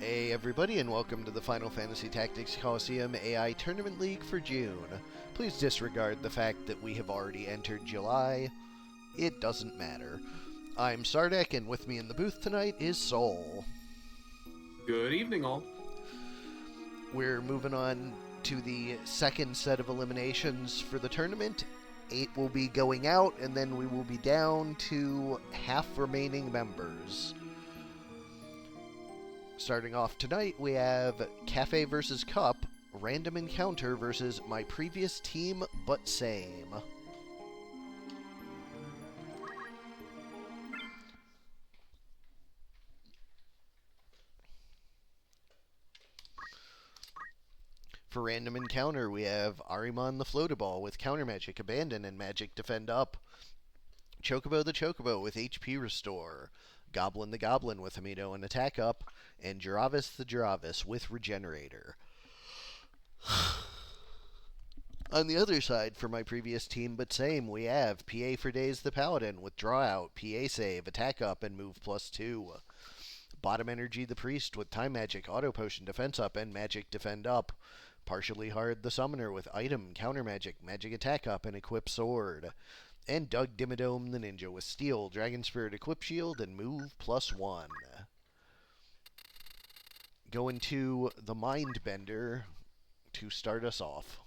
Hey everybody, and welcome to the Final Fantasy Tactics Colosseum AI Tournament League for June. Please disregard the fact that we have already entered July. It doesn't matter. I'm Sardek, and with me in the booth tonight is Soul. Good evening, all. We're moving on to the second set of eliminations for the tournament. 8 will be going out, and then we will be down to half remaining members. Starting off tonight, we have Kaffe versus Cup, random encounter versus my previous team, but same. For random encounter, we have Ahriman the Floataball with Counter Magic Abandon and Magic Defend Up. Chocobo the Chocobo with HP Restore. Goblin the Goblin with Amino and Attack Up. And Jarvis the Jarvis with Regenerator. On the other side, for my previous team, but same, we have PA for Days the Paladin with Draw Out, PA Save, Attack Up, and Move +2. Bottom Energy the Priest with Time Magic, Auto Potion, Defense Up, and Magic Defend Up. Partially Hard the Summoner with Item, Counter Magic, Magic Attack Up, and Equip Sword. And Doug Dimmadome the Ninja with Steel, Dragon Spirit, Equip Shield, and Move +1. Going to the Mindbender to start us off.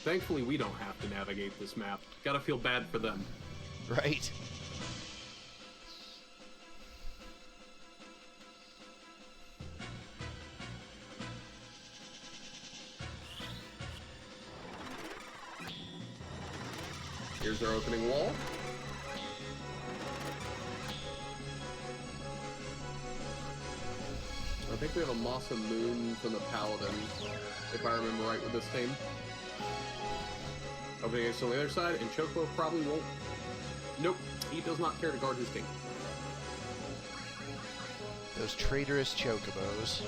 Thankfully, we don't have to navigate this map. Gotta feel bad for them. Right. Here's our opening wall. I think we have a Masa Moon from the Paladin, if I remember right with this team. Opening is on the other side, and Chocobo probably won't. Nope, he does not care to guard his team. Those traitorous Chocobos.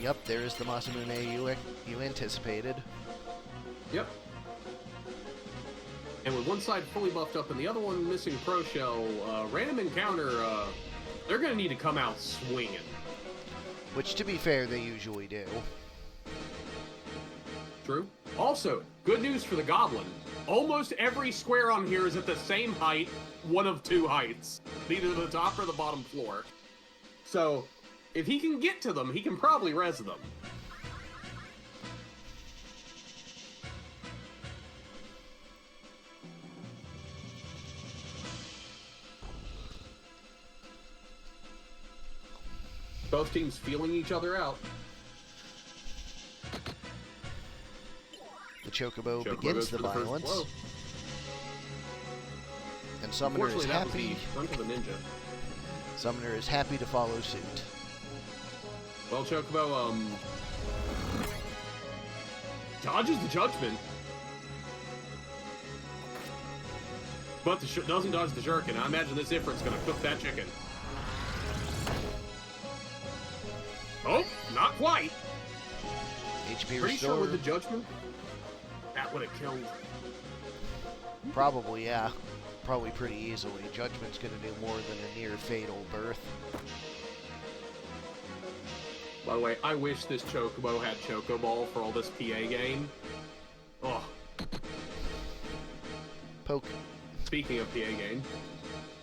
Yep, there is the Masamune you anticipated. Yep. And with one side fully buffed up and the other one missing Pro Shell, random encounter, they're going to need to come out swinging. Which, to be fair, they usually do. True. Also, good news for the Goblin. Almost every square on here is at the same height, one of two heights. Either the top or the bottom floor. So, if he can get to them, he can probably res them. Both teams feeling each other out. The Chocobo begins the violence. And Summoner is happy. Front of the ninja. Summoner is happy to follow suit. Well, Chocobo, dodges the Judgment. But doesn't dodge the Shuriken. I imagine this Ifrit's gonna cook that chicken. Oh, not quite. HP Pretty Restore. sure with the Judgment, that would have killed. Probably, yeah. Probably pretty easily. Judgment's gonna do more than a near fatal birth. By the way, I wish this Chocobo had Chocoball for all this PA game. Oh. Poke. Speaking of PA game,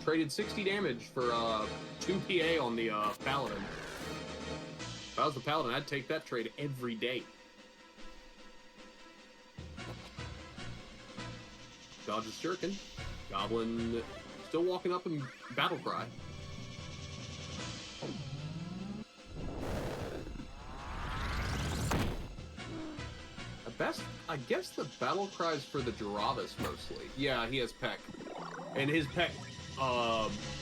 traded 60 damage for 2 PA on the Paladin. If I was the Paladin, I'd take that trade every day. Dodges Shuriken. Goblin still walking up in Battle Cry. I guess the battle cries for the Jarvis mostly. Yeah, he has Peck. And his Peck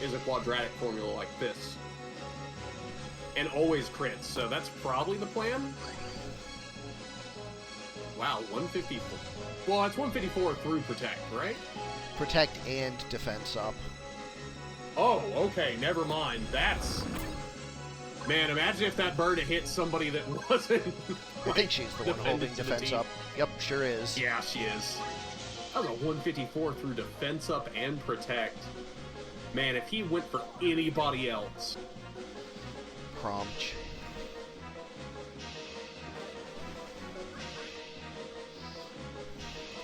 is a quadratic formula like this. And always crits, so that's probably the plan. Wow, 154. Well, it's 154 through Protect, right? Protect and Defense Up. Oh, okay, never mind. That's... Man, imagine if that bird had hit somebody that wasn't. I think she's the one holding defense up. Yep, sure is. Yeah, she is. That was a 154 through defense up and protect. Man, if he went for anybody else. Prompt.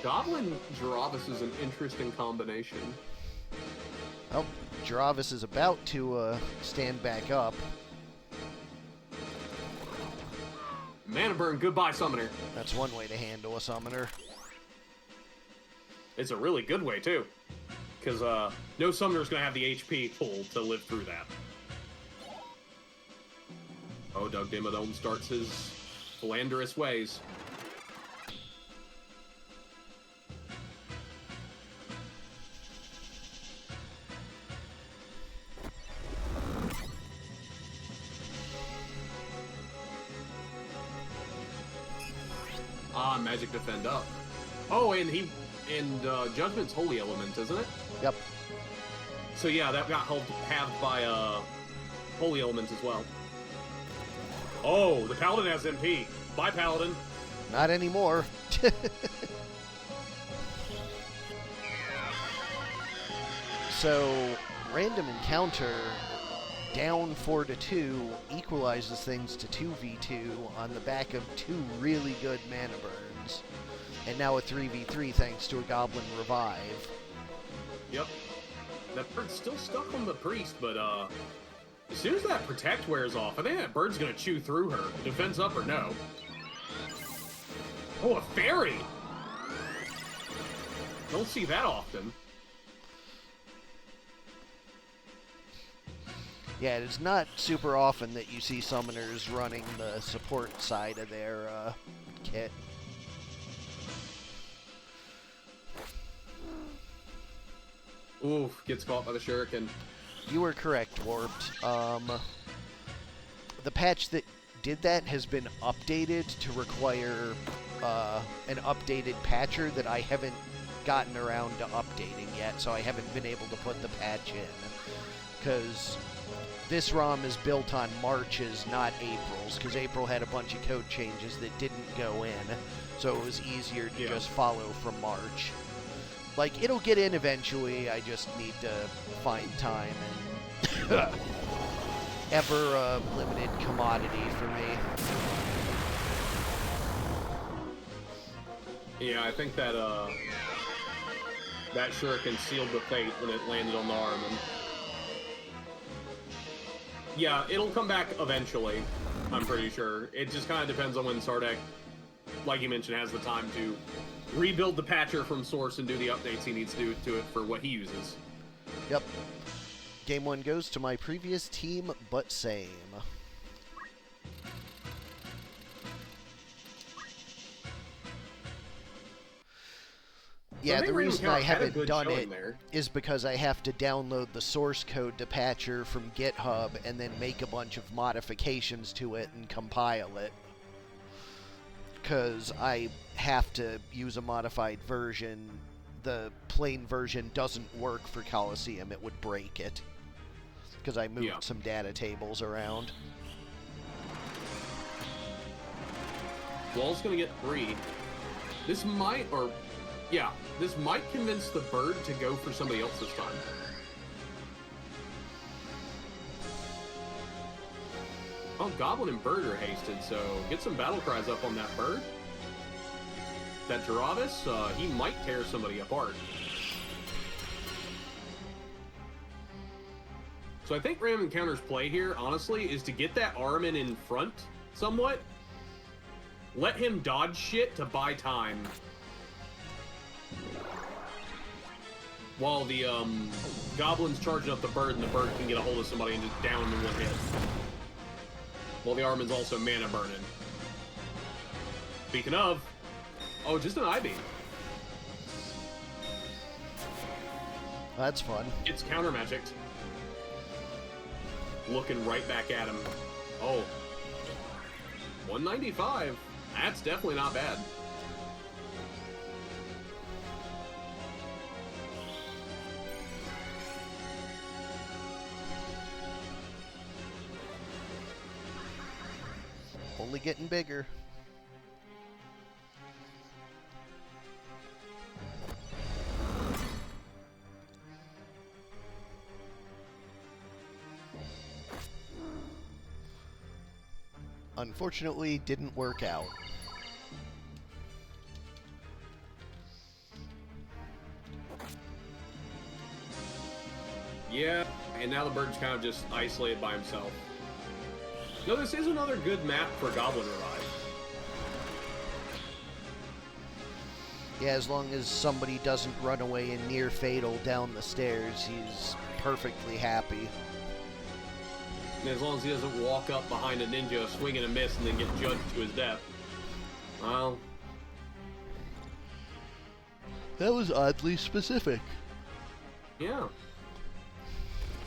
Goblin Jarvis is an interesting combination. Well, Jarvis is about to stand back up. Mana burn, goodbye, Summoner. That's one way to handle a summoner. It's a really good way, too. Because no Summoner's going to have the HP pool to live through that. Oh, Doug Dimmadome starts his philanderous ways. Magic defend up. Oh, and Judgment's Holy Element, isn't it? Yep. So yeah, that got halved by Holy Element as well. Oh, the Paladin has MP. Bye, Paladin. Not anymore. So, random encounter down 4-2 equalizes things to 2v2 on the back of 2 really good mana burns. And now a 3v3 thanks to a Goblin Revive. Yep. That bird's still stuck on the priest, but as soon as that protect wears off, I think that bird's gonna chew through her. Defense up or no. Oh, a fairy! Don't see that often. Yeah, it is not super often that you see summoners running the support side of their kit. Oof, gets caught by the shuriken. You were correct, Warped. The patch that did that has been updated to require an updated patcher that I haven't gotten around to updating yet, so I haven't been able to put the patch in. Because this ROM is built on March's, not April's, because April had a bunch of code changes that didn't go in, so it was easier to just follow from March. Like, it'll get in eventually, I just need to find time, and ever a limited commodity for me. Yeah, I think that that shuriken sealed the fate when it landed on the arm. And yeah, it'll come back eventually, I'm pretty sure. It just kind of depends on when Sardek, like you mentioned, has the time to rebuild the patcher from source and do the updates he needs to do to it for what he uses. Yep. Game 1 goes to my previous team, but same. Yeah, the reason I haven't done it is because I have to download the source code to Patcher from GitHub and then make a bunch of modifications to it and compile it. Because I have to use a modified version. The plain version doesn't work for Colosseum. It would break it. Because I moved some data tables around. Wall's gonna get 3. This might, or... yeah, this might convince the bird to go for somebody else this time. Oh, Goblin and Bird are hasted, so get some battle cries up on that bird. That Jarvis, he might tear somebody apart. So I think Random Encounter's play here, honestly, is to get that Armin in front somewhat. Let him dodge shit to buy time. While the Goblin's charging up the bird, and the bird can get a hold of somebody and just down in one hit. While the Armin's also mana burning. Speaking of, oh, just an I-beam. That's fun. It's counter magicked. Looking right back at him. Oh. 195. That's definitely not bad. Only getting bigger. Unfortunately, didn't work out. Yeah, and now the bird's kind of just isolated by himself. No, this is another good map for Goblin Revive. Yeah, as long as somebody doesn't run away and near fatal down the stairs, he's perfectly happy. And as long as he doesn't walk up behind a ninja, swing and a miss, and then get judged to his death. Well... That was oddly specific. Yeah.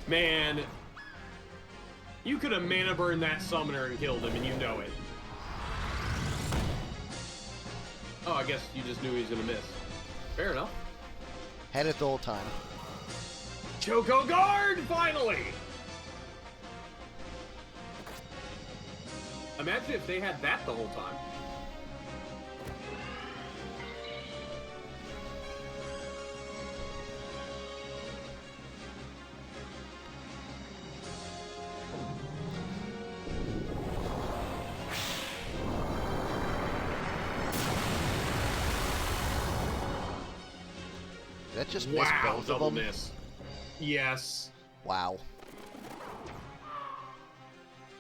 Man, you could have mana burned that summoner and killed him, and you know it. Oh, I guess you just knew he was gonna miss. Fair enough. Had it the whole time. Choco Guard, finally! Imagine if they had that the whole time. That just missed both of double them. miss. Yes. Wow.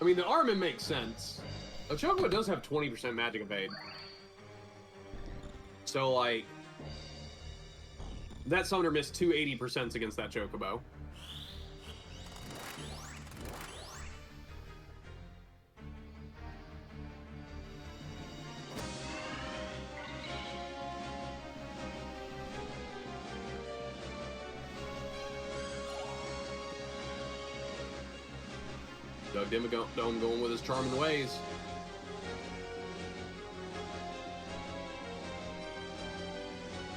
I mean, the Armin makes sense. A Chocobo does have 20% magic evade. So, like, that summoner missed 280% against that Chocobo. Doug Dimmadome going with his charming ways.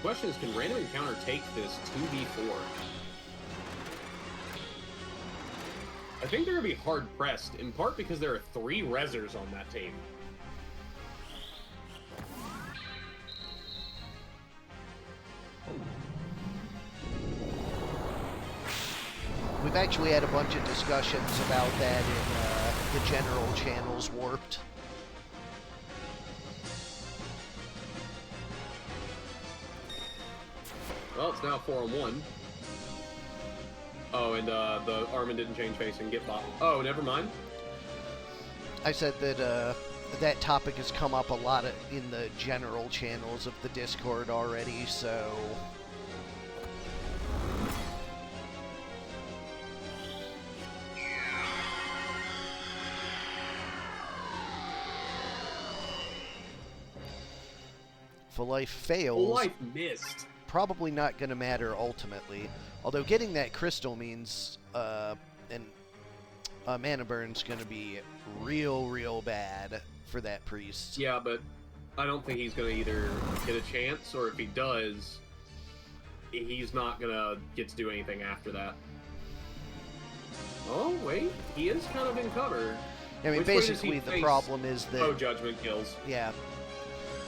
Question is, can random encounter take this 2v4? I think they're going to be hard pressed, in part because there are 3 Rezzers on that team. We've actually had a bunch of discussions about that in the general channels Warped. Well, it's now 4-on-1. Oh, and the Armin didn't change face and get bot. Oh, never mind. I said that that topic has come up a lot in the general channels of the Discord already, so... Full Life fails. Full Life missed. Probably not going to matter ultimately. Although getting that crystal means mana burn's going to be real bad for that priest. Yeah, but I don't think he's going to either get a chance, or if he does, he's not going to get to do anything after that. Oh, wait. He is kind of in cover. I mean, basically the problem is that... Oh, Judgment kills. Yeah.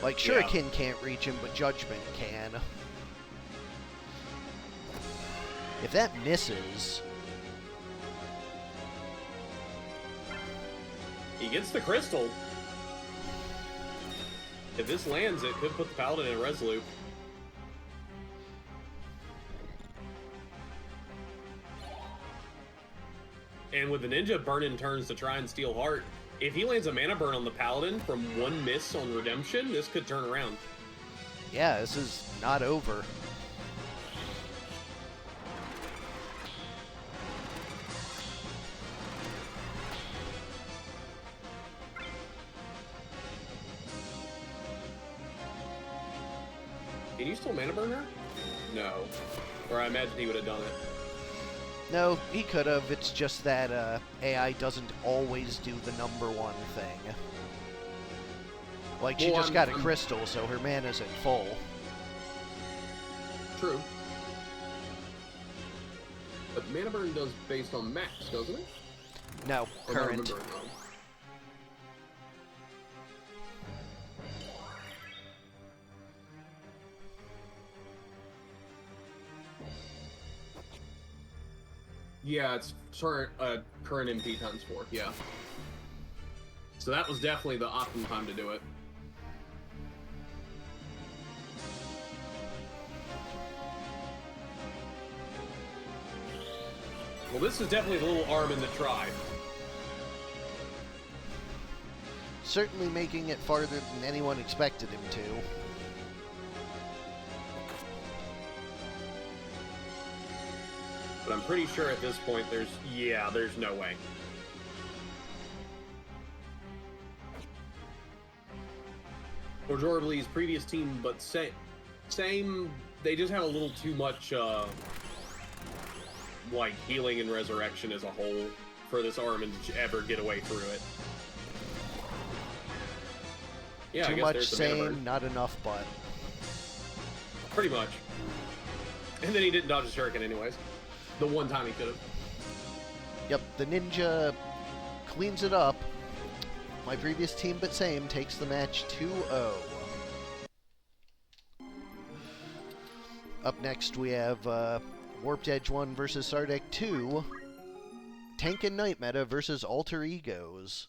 Like, Shuriken can't reach him, but Judgment can. If that misses... He gets the crystal. If this lands, it could put the Paladin in a res loop. And with the Ninja burning turns to try and steal Heart, if he lands a mana burn on the Paladin from 1 miss on Redemption, this could turn around. Yeah, this is not over. Can you still mana burn her? No. Or I imagine he would have done it. No, he could have. It's just that AI doesn't always do the #1 thing. Like, she just got a crystal, so her mana's at full. True. But mana burn does based on max, doesn't it? No, Or current. Yeah, it's current MP times 4, yeah. So that was definitely the optimum time to do it. Well, this is definitely the little arm in the try. Certainly making it farther than anyone expected him to. But I'm pretty sure at this point there's no way. Ajorably's previous team, but same, they just have a little too much, like, healing and resurrection as a whole for this Armin to ever get away through it. Yeah, Too much same, not enough but. Pretty much. And then he didn't dodge a shuriken anyways. The one time he could have. Yep, the ninja cleans it up. My previous team, but same, takes the match 2-0. Up next, we have Warped Edge 1 versus Sardek 2. Tank and Knight meta versus Alter Egos.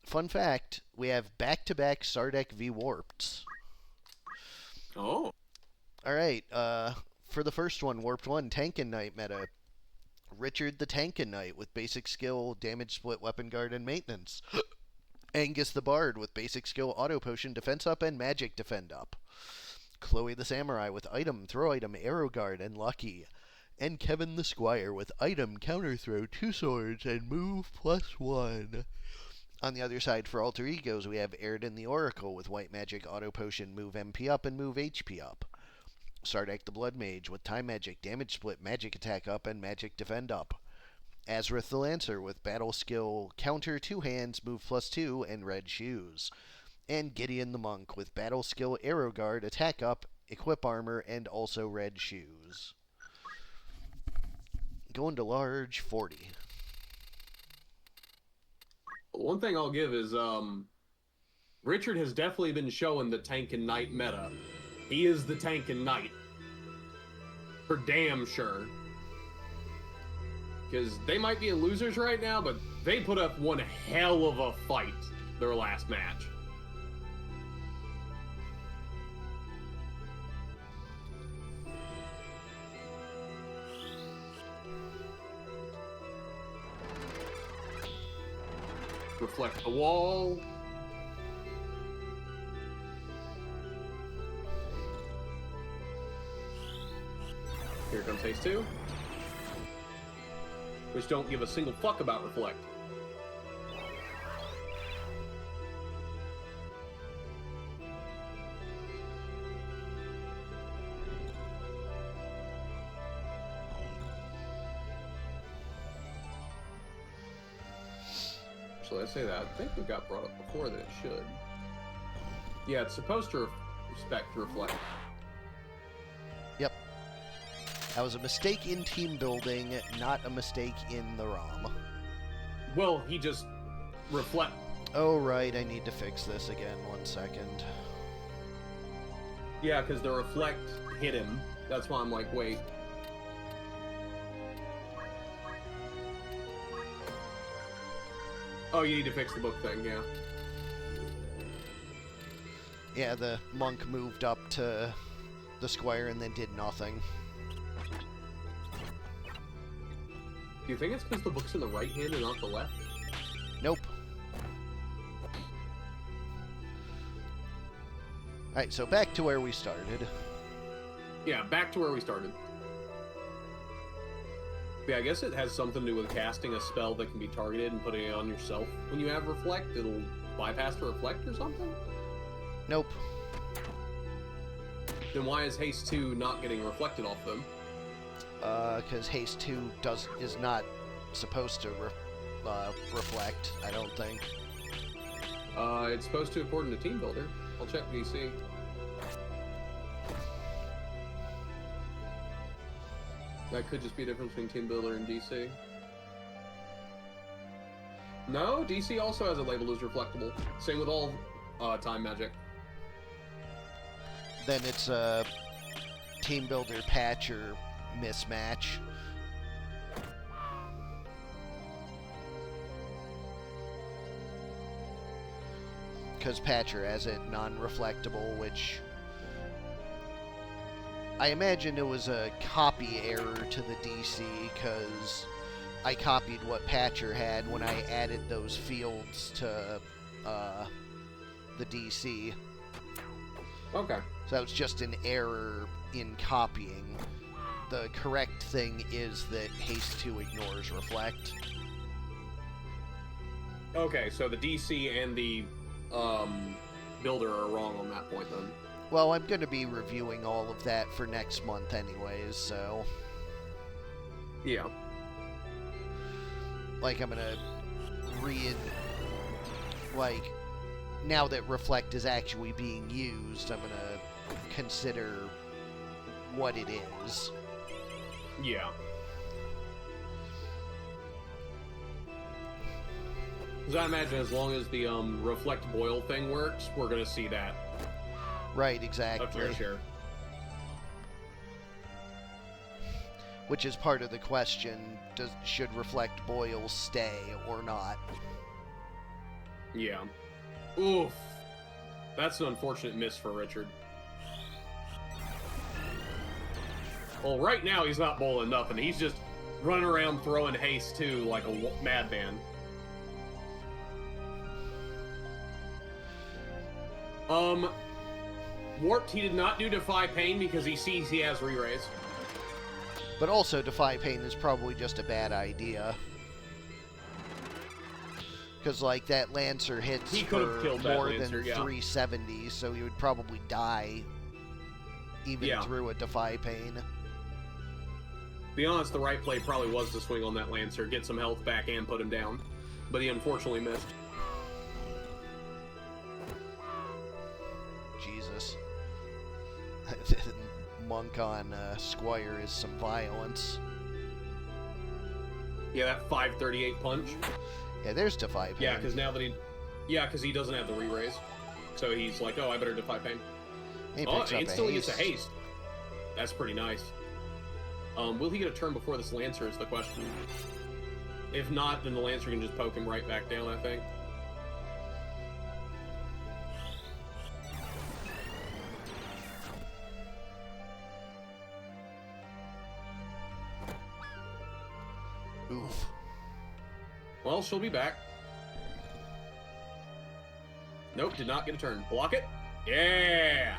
Fun fact, we have back-to-back Sardek v Warped. Oh. Alright, for the first one, Warped 1, Tank and Knight meta. Richard the Tank and Knight with basic skill, damage split, weapon guard, and maintenance. Angus the Bard with basic skill, auto potion, defense up, and magic defend up. Chloe the Samurai with item, throw item, arrow guard, and lucky. And Kevin the Squire with item, counter throw, 2 swords, and move +1. On the other side for Alter Egos, we have Airden the Oracle with white magic, auto potion, move MP up, and move HP up. Sardek the Blood Mage with time magic, damage split, magic attack up, and magic defend up. Azrith the Lancer with battle skill, counter, 2 hands, move +2, and red shoes. And Gideon the Monk with battle skill, arrow guard, attack up, equip armor, and also red shoes. Going to large 40. One thing I'll give is, Richard has definitely been showing the Tank and Knight meta. He is the Tank and Knight. For damn sure. Because they might be losers right now, but they put up one hell of a fight their last match. Reflect the wall. Here comes phase 2. Which don't give a single fuck about Reflect. Actually, I say that. I think it got brought up before that it should. Yeah, it's supposed to respect Reflect. Yep. That was a mistake in team building, not a mistake in the ROM. Well, he just reflect. Oh, right, I need to fix this again. 1 second. Yeah, because the reflect hit him. That's why I'm like, wait. Oh, you need to fix the book thing, yeah. Yeah, the monk moved up to the squire and then did nothing. Do you think it's because the book's in the right hand and not the left? Nope. Alright, so back to where we started. Yeah, back to where we started. Yeah, I guess it has something to do with casting a spell that can be targeted and putting it on yourself. When you have Reflect, it'll bypass the Reflect or something? Nope. Then why is Haste 2 not getting reflected off them? Because Haste 2 is not supposed to reflect, I don't think. It's supposed to according to Team Builder. I'll check DC. That could just be a difference between Team Builder and DC. No, DC also has it labeled as reflectable. Same with all time magic. Then it's a Team Builder patch or mismatch. because Patcher has it non-reflectable, which I imagine it was a copy error to the DC, because I copied what Patcher had when I added those fields to the DC. Okay. So that was just an error in copying. The correct thing is that Haste 2 ignores Reflect. Okay, so the DC and the builder are wrong on that point then. Well, I'm going to be reviewing all of that for next month anyways, so... Yeah. Like, I'm going to read... Like, now that Reflect is actually being used, I'm going to consider what it is. Yeah. Because I imagine as long as the reflect boil thing works, we're going to see that. Right, exactly. A fair share. Which is part of the question, should Reflect Boil stay or not? Yeah. Oof. That's an unfortunate miss for Richard. Well, right now he's not bowling nothing. He's just running around throwing haste too like a madman. Warped, he did not do Defy Pain because he sees he has re-raise. But also, Defy Pain is probably just a bad idea. Because, like, that Lancer hits He could have killed that more Lancer, than yeah. 370, so he would probably die even through a Defy Pain. To be honest, the right play probably was to swing on that Lancer, get some health back, and put him down. But he unfortunately missed. Jesus. Monk on Squire is some violence. Yeah, that 538 punch. Yeah, there's Defy Pain. Yeah, because now that he... Yeah, because he doesn't have the re-raise. So he's like, oh, I better Defy Pain. He Oh, picks up it a still haste. gets a haste. That's pretty nice. Will he get a turn before this Lancer is the question. If not, then the Lancer can just poke him right back down, I think. Oof. Well, she'll be back. Nope, did not get a turn. Block it. Yeah!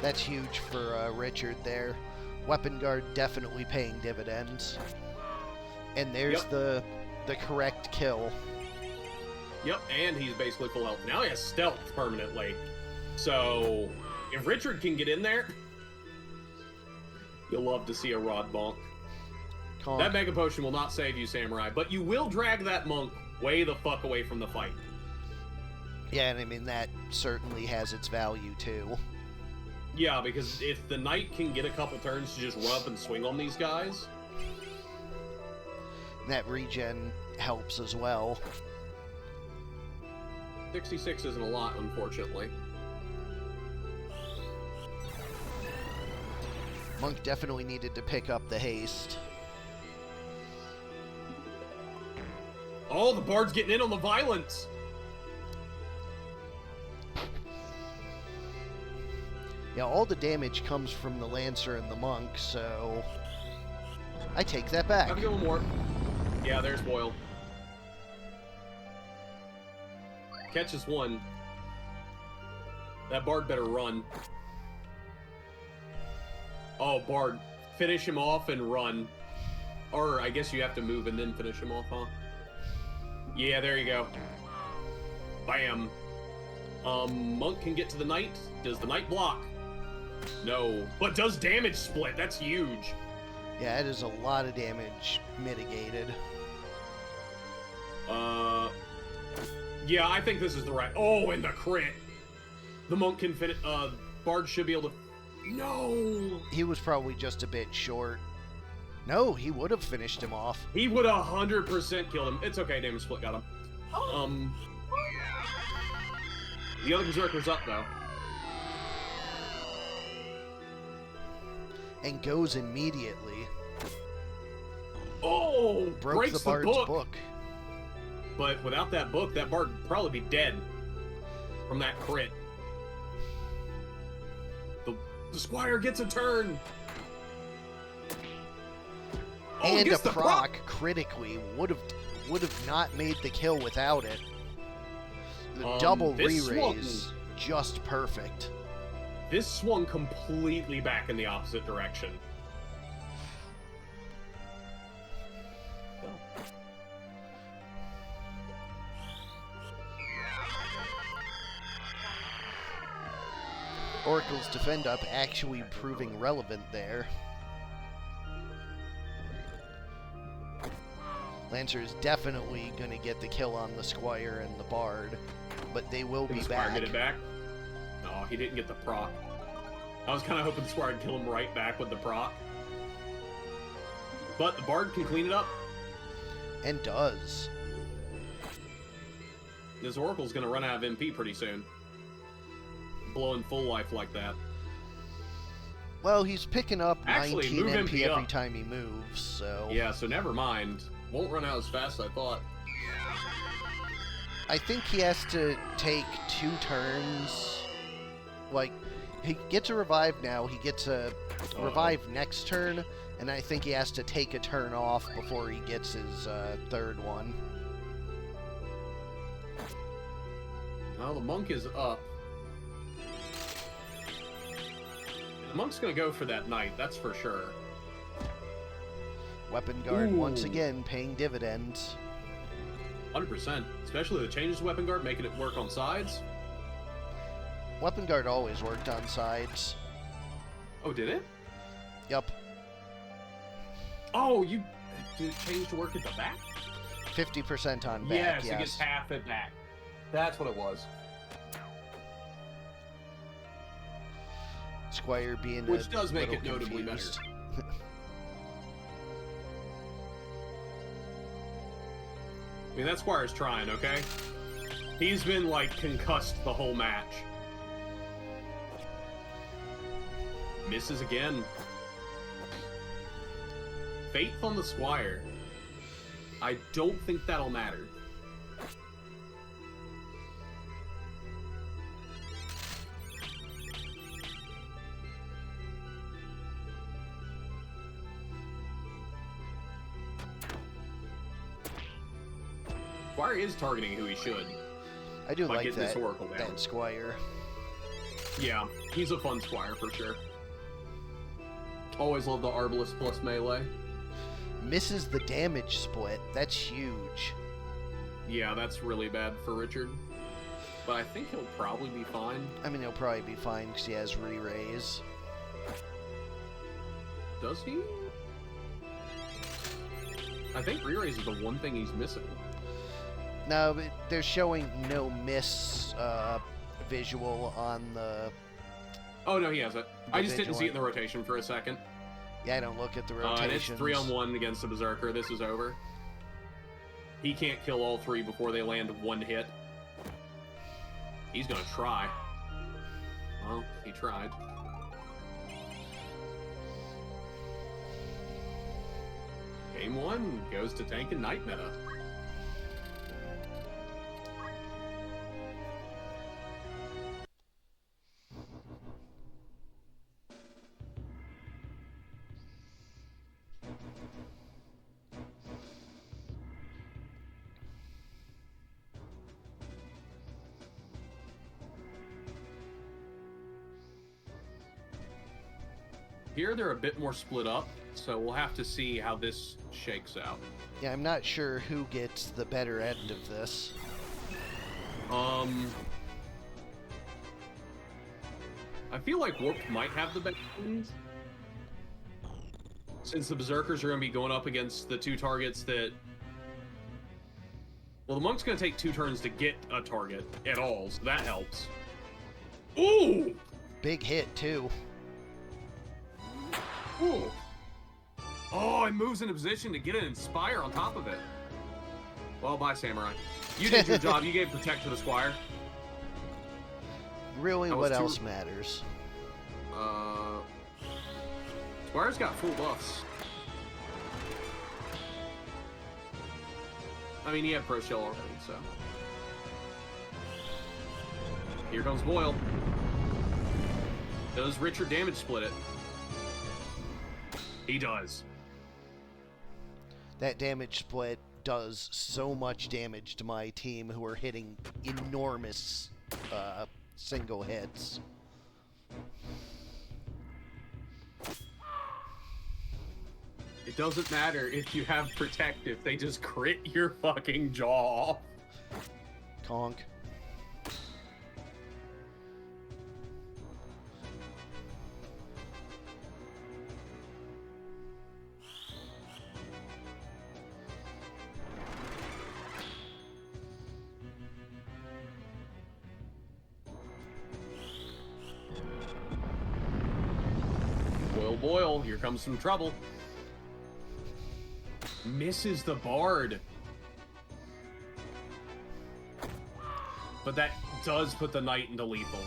That's huge for Richard there. Weapon Guard definitely paying dividends. And there's the correct kill. Yep, and he's basically full health. Now he has stealth permanently. So, if Richard can get in there, you'll love to see a Rod bonk. Conk. That Mega Potion will not save you, Samurai, but you will drag that monk way the fuck away from the fight. Yeah, and I mean, that certainly has its value, too. Yeah, because if the Knight can get a couple turns to just run up and swing on these guys... That regen helps as well. 66 isn't a lot, unfortunately. Monk definitely needed to pick up the haste. Oh, the Bard's getting in on the violence! Yeah, all the damage comes from the Lancer and the Monk, so... I take that back. Have to go more. Yeah, there's Boyle. Catches one. That Bard better run. Oh, Bard. Finish him off and run. Or I guess you have to move and then finish him off, huh? Yeah, there you go. Bam. Monk can get to the Knight. Does the Knight block? No. But does damage split. That's huge. Yeah, it is a lot of damage mitigated. Yeah, I think this is the right... Oh, and the crit! The Monk can finish... Bard should be able to... No! He was probably just a bit short. No, he would have finished him off. He would 100% killed him. It's okay, damage split got him. The other Berserker's up, though. And goes immediately. Oh, Broke breaks the Bard's book. book. But without that book, that Bard would probably be dead from that crit. The Squire gets a turn. Oh, And a gets the proc critically would have not made the kill without it. The double re-raise, just perfect. This swung completely back in the opposite direction. Oracle's Defend Up actually proving relevant there. Lancer is definitely going to get the kill on the Squire and the Bard, but they will be Squire back. get it back? No, he didn't get the proc. I was kind of hoping the Squire would kill him right back with the proc. But the Bard can clean it up. And does. This Oracle's going to run out of MP pretty soon. Blowing full life like that. Well, he's picking up Actually, 19 move MP MP every up. time he moves, so... Yeah, so never mind. Won't run out as fast as I thought. I think he has to take 2 turns. Like, he gets a revive now, he gets a revive next turn, and I think he has to take a turn off before he gets his 3rd one. Well, the Monk is up. The Monk's gonna go for that Knight, that's for sure. Weapon Guard once again paying dividends. 100%. Especially the changes to Weapon Guard, making it work on sides. Weapon Guard always worked on sides. Oh, did it? Yup. Oh, did it change to work at the back? 50% on back, Yes, yes. it gets half at back. That's what it was. Squire being Which does make it notably confused. better. I mean, that Squire's trying, okay? He's been, like, concussed the whole match. Misses again. Faith on the Squire. I don't think that'll matter. Squire is targeting who he should. I do By like getting that, this Oracle down. that Squire. Yeah, he's a fun Squire for sure. Always love the Arbalest plus melee. Misses the damage split. That's huge. Yeah, that's really bad for Richard. But I think he'll probably be fine. I mean, he'll probably be fine because he has re-raise. Does he? I think re-raise is the one thing he's missing. No, but they're showing no miss visual on the... Oh, no, he has it. I just didn't see it in vigilant. the rotation for a second. Yeah, I don't look at the And it's rotations. 3-on-1 against the Berserker. This is over. He can't kill all 3 before they land 1 hit. He's gonna try. Well, he tried. Game 1 goes to Tank and Knight meta. Here they're a bit more split up, so we'll have to see how this shakes out. Yeah, I'm not sure who gets the better end of this. I feel like Warped might have the better end, since the Berserkers are going to be going up against the 2 targets that... Well, the Monk's going to take 2 turns to get a target at all, so that helps. Ooh! Big hit, too. Ooh! Oh, it moves into position to get an Inspire on top of it. Well, bye, Samurai. You did your job. You gave Protect to the Squire. Really, That was what 2 else matters? Squire's got full buffs. I mean, he had Pro Shell already, so. Here comes Boyle. Does Richard damage split it? He does. That damage split does so much damage to my team, who are hitting enormous single hits. It doesn't matter if you have Protect, if they just crit your fucking jaw off. Conk. Boyle, here comes some trouble. Misses the Bard. But that does put the Knight into lethal.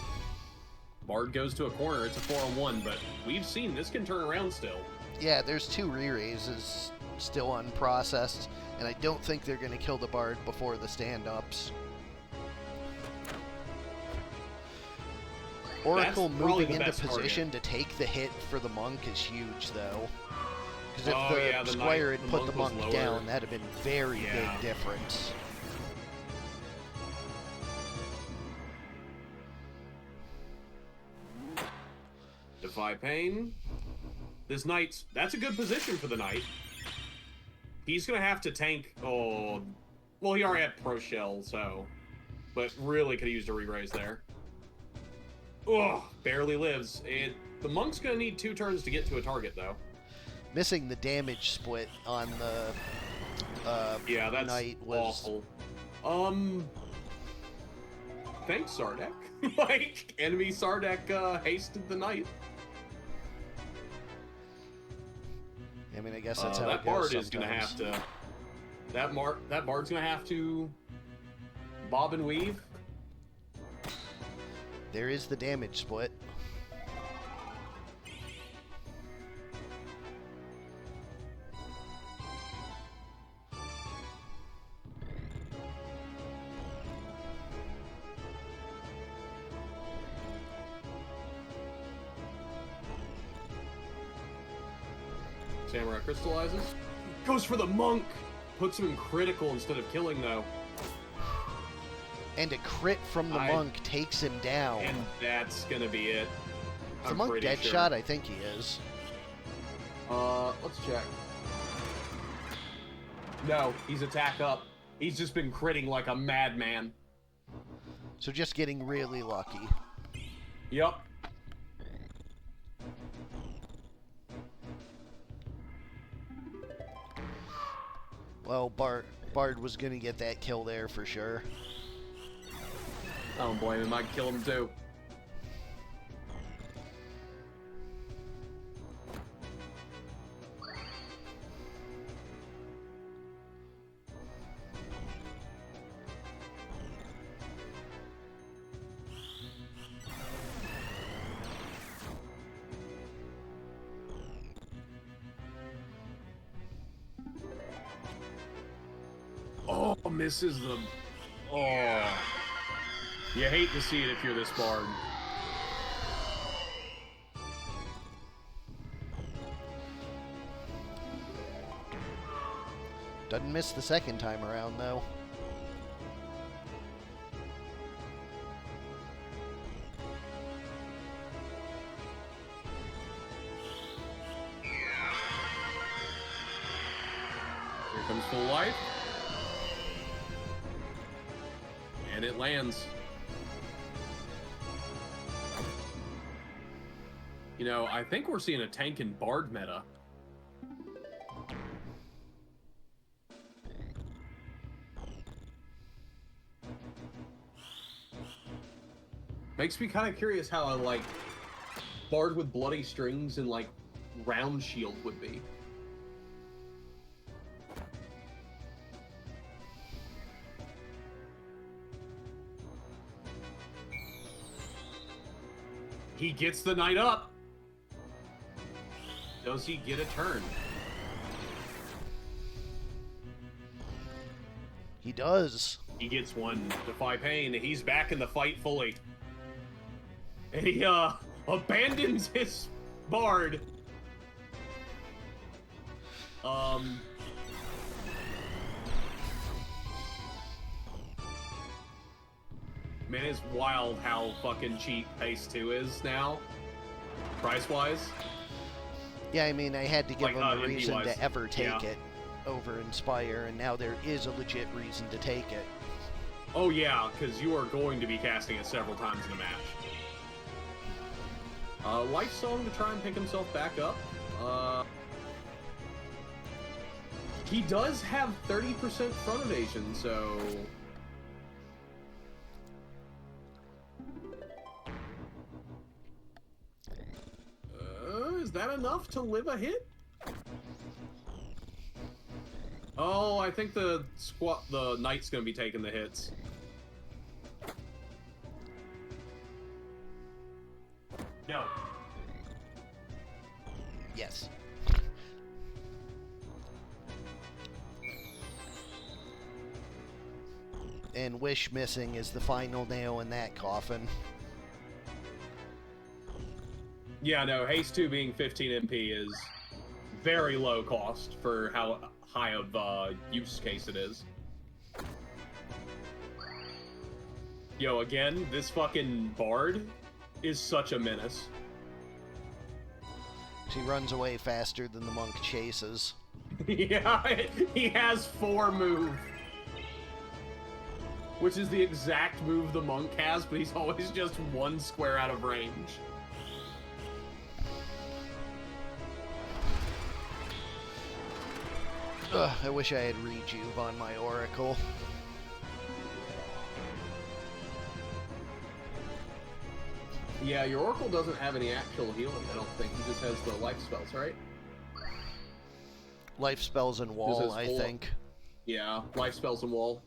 Bard goes to a corner, it's a 4-on-1, but we've seen this can turn around still. Yeah, there's 2 re-raises still unprocessed, and I don't think they're going to kill the Bard before the stand-ups. Oracle moving into position to take the hit for the Monk is huge, though. Because if the Squire had put the Monk down, that'd have been very big difference. Defy Pain. This Knight's... That's a good position for the Knight. He's going to have to tank... Oh... Well, he already had Pro Shell, so... But really could have used a re-raise there. Ugh, barely lives. The Monk's gonna need 2 turns to get to a target, though. Missing the damage split on the yeah, that's Knight was awful. Thanks, Sardek. Like, enemy Sardek hasted the Knight. I mean, I guess that's how that it goes Bard is gonna have to. That Bard's gonna have to bob and weave. There is the damage split. Samurai crystallizes. Goes for the Monk. Puts him in critical instead of killing, though. And a crit from the Monk takes him down. And that's gonna be it. Is the Monk dead shot? I think he is. Let's check. No, he's attack up. He's just been critting like a madman. So just getting really lucky. Yep. Well, Bard was gonna get that kill there for sure. I don't blame him. I'd kill him too. Oh, misses them. Oh. You hate to see it if you're this Bard. Doesn't miss the second time around, though. Here comes full life. And it lands. You know, I think we're seeing a tank and Bard meta. Makes me kind of curious how like Bard with bloody strings and like round shield would be. He gets the Knight up. Does he get a turn? He does. He gets one. Defy pain. He's back in the fight fully. And he abandons his bard. Man, it's wild how fucking cheap Haste 2 is now. Price-wise. Yeah, I mean, I had to give Like, him a reason MP-wise. to ever take Yeah. it over Inspire, and now there is a legit reason to take it. Oh yeah, because you are going to be casting it several times in a match. Life Song to try and pick himself back up. He does have 30% front evasion, so... is that enough to live a hit? Oh, I think the Knight's gonna be taking the hits. No. Yes. And Wish missing is the final nail in that coffin. Yeah, no, Haste 2 being 15 MP is very low cost for how high of use case it is. Yo, again, this fucking Bard is such a menace. He runs away faster than the monk chases. Yeah, he has 4 move. Which is the exact move the monk has, but he's always just 1 square out of range. Ugh, I wish I had Rejuve on my Oracle. Yeah, your Oracle doesn't have any actual healing, I don't think. He just has the life spells, right? Life spells and Just wall, has I full- think. Yeah, life spells and wall.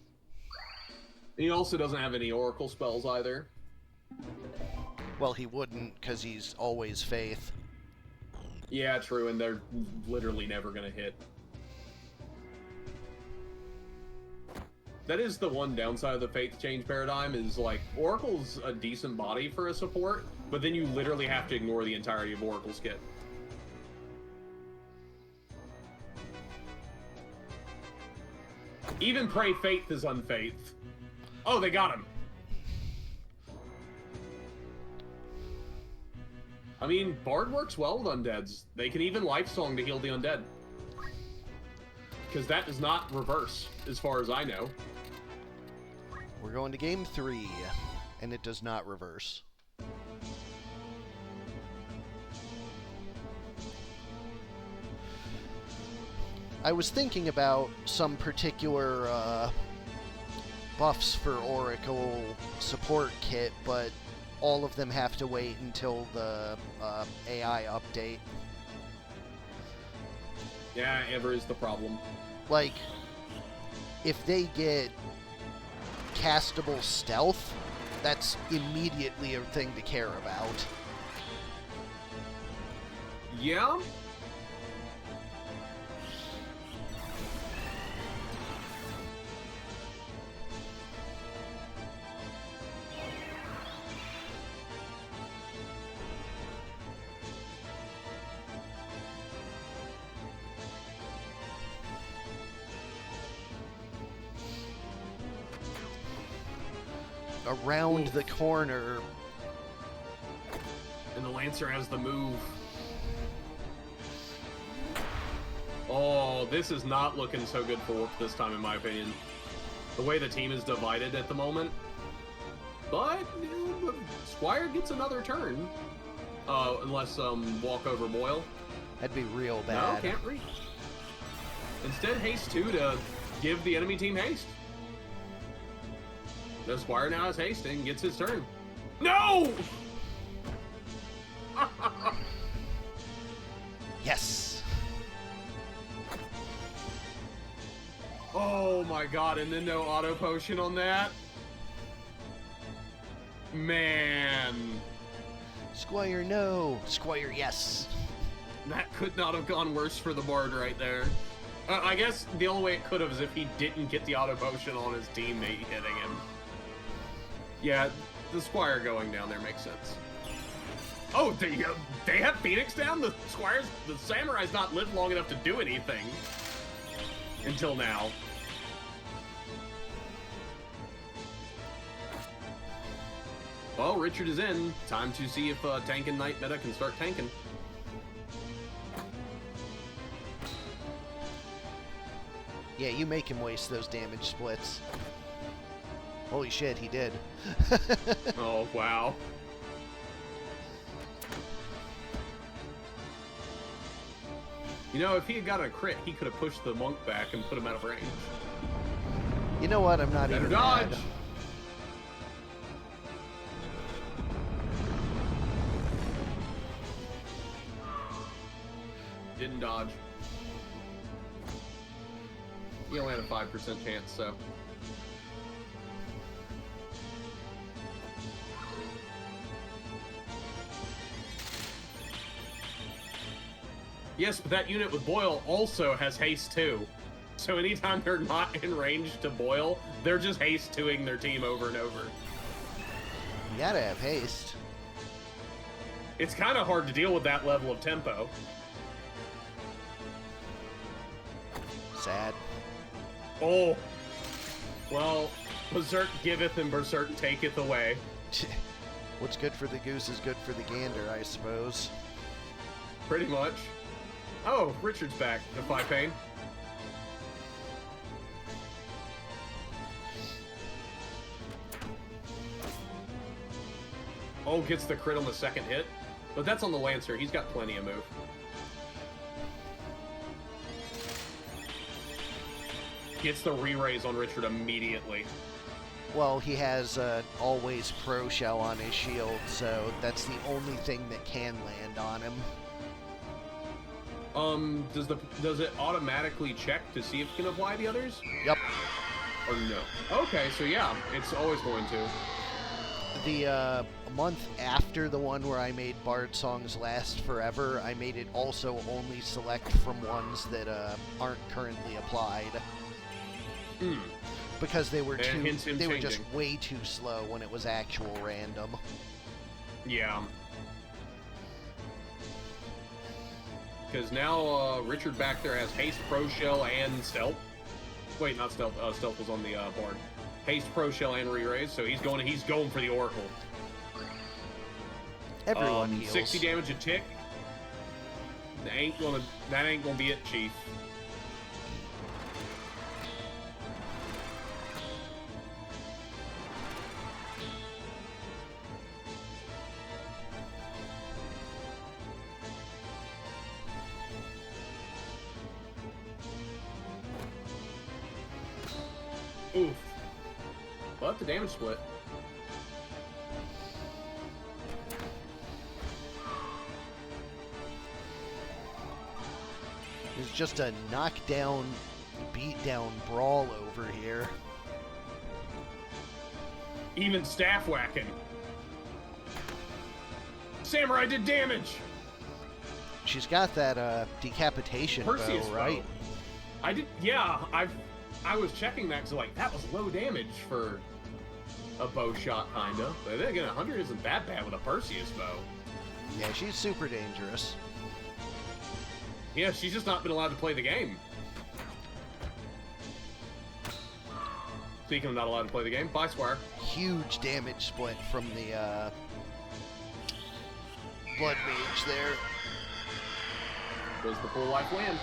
He also doesn't have any Oracle spells either. Well, he wouldn't, because he's always Faith. Yeah, true, and they're literally never gonna hit. That is the one downside of the Faith Change paradigm, is like, Oracle's a decent body for a support, but then you literally have to ignore the entirety of Oracle's kit. Even Pray Faith is unfaith. Oh, they got him. I mean, Bard works well with undeads. They can even Life Song to heal the undead. Because that does not reverse, as far as I know. We're going to game 3, and it does not reverse. I was thinking about some particular buffs for Oracle support kit, but all of them have to wait until the AI update. Yeah, ever is the problem. Like, if they get castable stealth, that's immediately a thing to care about. Yeah? Around the corner. And the Lancer has the move. Oh, this is not looking so good for Warp this time, in my opinion. The way the team is divided at the moment. But Squire gets another turn. Unless walk over Boyle. That'd be real No, bad. can't reach. Instead, Haste 2 to give the enemy team haste. The Squire now has haste and gets his turn. No! Yes! Oh my god, and then no auto potion on that? Man. Squire, no! Squire, yes! That could not have gone worse for the Bard right there. I guess the only way it could have is if he didn't get the auto potion on his teammate hitting him. Yeah, the Squire going down there makes sense. Oh, they have Phoenix down? The Samurai's not lived long enough to do anything. Until now. Well, Richard is in. Time to see if Tankin' Knight meta can start tanking. Yeah, you make him waste those damage splits. Holy shit, he did. Oh, wow. You know, if he had gotten a crit, he could have pushed the monk back and put him out of range. You know what? I'm not Better even dodge! mad. Didn't dodge. He only had a 5% chance, so... Yes, but that unit with Boil also has haste too. So anytime they're not in range to Boil, they're just haste 2ing their team over and over. You gotta have haste. It's kind of hard to deal with that level of tempo. Sad. Oh. Well, Berserk giveth and Berserk taketh away. What's good for the goose is good for the gander, I suppose. Pretty much. Oh, Richard's back. Defy Pain. Oh, gets the crit on the second hit. But that's on the Lancer. He's got plenty of move. Gets the re-raise on Richard immediately. Well, he has always pro shell on his shield, so that's the only thing that can land on him. Does it automatically check to see if it can apply the others? Yep. Or no? Okay, so yeah, it's always going to. The month after the one where I made Bard songs last forever, I made it also only select from ones that aren't currently applied. Hmm. Because they were they were just way too slow when it was actual random. Yeah. Because now Richard back there has haste, pro shell, and stealth. Wait, not stealth. Stealth was on the board. Haste, pro shell, and re-raise. So he's going for the oracle. Everyone heals. 60 damage a tick. That ain't gonna be it, Chief. Oof. But the damage split. It's just a knockdown, beatdown brawl over here. Even staff whacking. Samurai did damage! She's got that decapitation Perseus bow, right? Bow. I did, yeah, I was checking that because like, that was low damage for a bow shot, kinda. But then again, 100 isn't that bad with a Perseus bow. Yeah, she's super dangerous. Yeah, she's just not been allowed to play the game. Speaking of not allowed to play the game, bye, Squire. Huge damage split from the Blood Mage there. Does the full life land?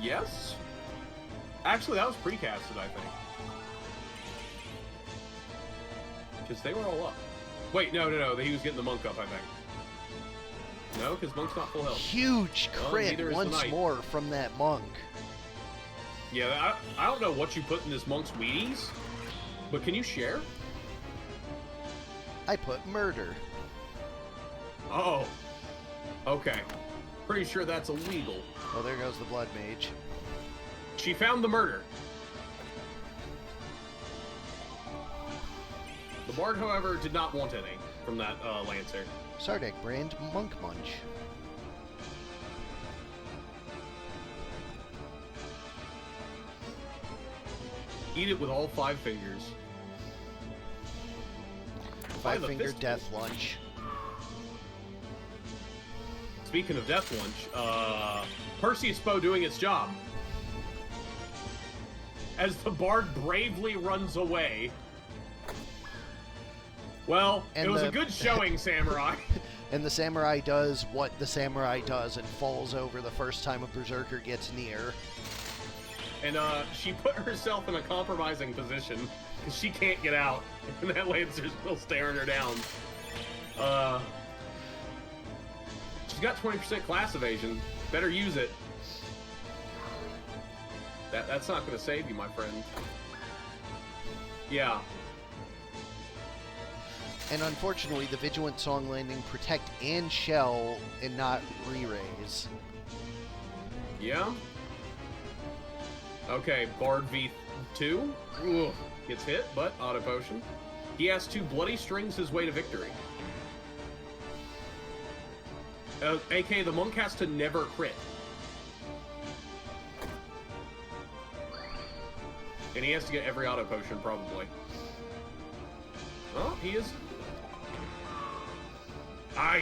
Yes? Actually, that was precasted, I think. Because they were all up. Wait, no, he was getting the monk up, I think. No, because monk's not full health. Huge crit once more from that monk. Yeah, I don't know what you put in this monk's Wheaties, but can you share? I put murder. Oh. Okay. Pretty sure that's illegal. Oh, there goes the Blood Mage. She found the murder. The Bard, however, did not want any from that Lancer. Sardek brand Monk Munch. Eat it with all 5 fingers. Five-finger death lunch. Speaking of death lunch, Perseus bow doing its job. As the bard bravely runs away. Well, And it was a good showing, Samurai. And the samurai does what the samurai does and falls over the first time a berserker gets near. And she put herself in a compromising position because she can't get out, and that Lancer's still staring her down. She's got 20% class evasion. Better use it. That's not going to save you, my friend. Yeah. And unfortunately, the Vigilant Song Landing protect and shell and not re-raise. Yeah. Okay, Bard V2. Ugh, gets hit, but auto potion. He has to bloody strings his way to victory. AK, the monk has to never crit. And he has to get every auto potion, probably. Oh, he is...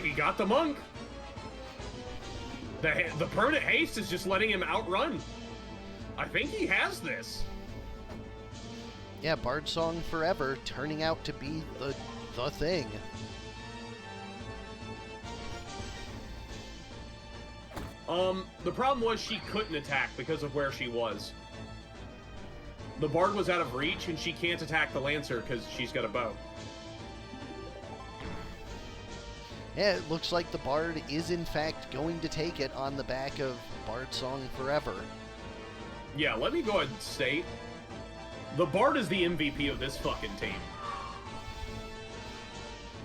he got the monk! The permanent haste is just letting him outrun. I think he has this. Yeah, Bard Song Forever turning out to be the thing. The problem was she couldn't attack because of where she was. The Bard was out of reach, and she can't attack the Lancer because she's got a bow. Yeah, it looks like the Bard is in fact going to take it on the back of Bard Song Forever. Yeah, let me go ahead and state, the Bard is the MVP of this fucking team.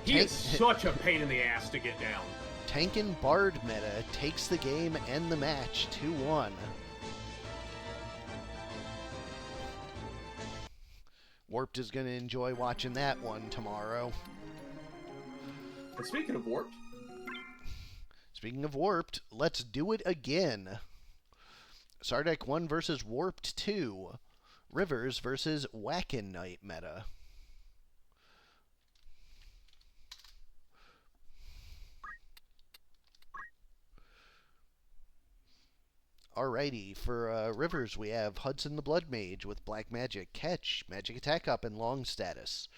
He is such a pain in the ass to get down. Tankin' Bard meta takes the game and the match 2-1. Warped is going to enjoy watching that one tomorrow. And speaking of Warped, let's do it again. Sardek 1 versus Warped 2. Rivers versus Whackin' Knight meta. Alrighty, for Rivers we have Hudson the Blood Mage with Black Magic, Catch, Magic Attack Up, and Long Status.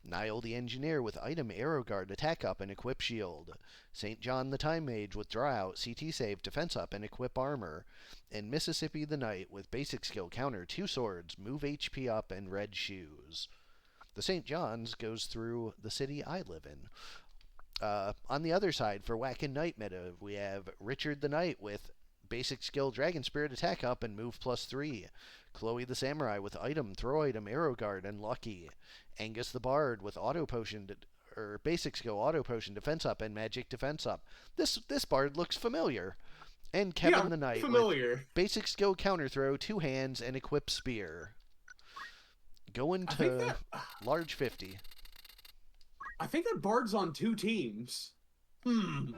Niall the Engineer with Item, Arrow Guard, Attack Up, and Equip Shield. St. John the Time Mage with Draw Out, CT Save, Defense Up, and Equip Armor. And Mississippi the Knight with Basic Skill Counter, 2 Swords, Move HP Up, and Red Shoes. The St. John's goes through the city I live in. On the other side, for Whackin' Knight meta, we have Richard the Knight with Basic Skill, Dragon Spirit, Attack Up, and Move +3. Chloe the Samurai with Item, Throw Item, Arrow Guard, and Lucky. Angus the Bard with Auto Potion, or Basic Skill, Auto Potion, Defense Up, and Magic Defense Up. This Bard looks familiar. And Kevin the Knight with Basic Skill, Counter Throw, 2 Hands, and Equip Spear. Going to large 50. I think that Bard's on 2 teams. And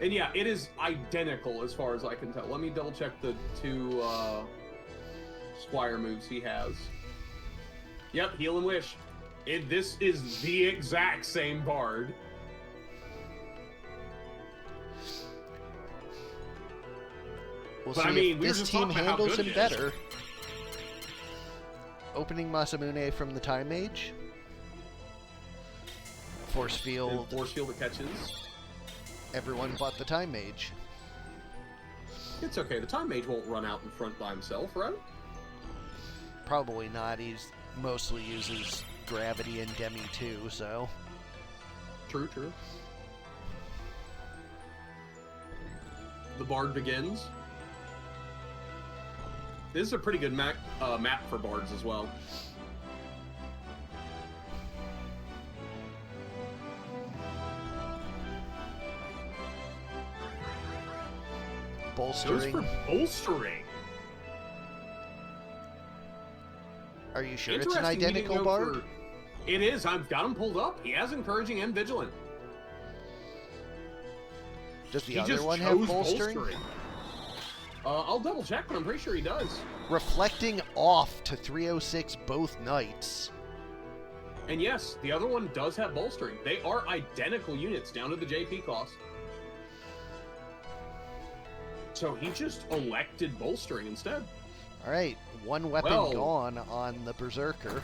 yeah, it is identical as far as I can tell. Let me double check the 2 Squire moves he has. Yep, Heal and Wish. This is the exact same Bard. We'll but see I mean, if we this team handles him better. Opening Masamune from the Time Mage. Force Field. Force Field that catches. Everyone but the Time Mage. It's okay. The Time Mage won't run out in front by himself, right? Probably not. He's mostly uses Gravity and Demi too, so. True. The Bard begins. This is a pretty good map for Bards as well. Bolstering. Goes for bolstering. Are you sure it's an identical Bard? It is. I've got him pulled up. He has Encouraging and Vigilant. Does the He other just one have chose bolstering? I'll double check, but I'm pretty sure he does. Reflecting off to 306 both knights. And yes, the other one does have bolstering. They are identical units down to the JP cost. So he just elected bolstering instead. Alright, one weapon gone on the Berserker.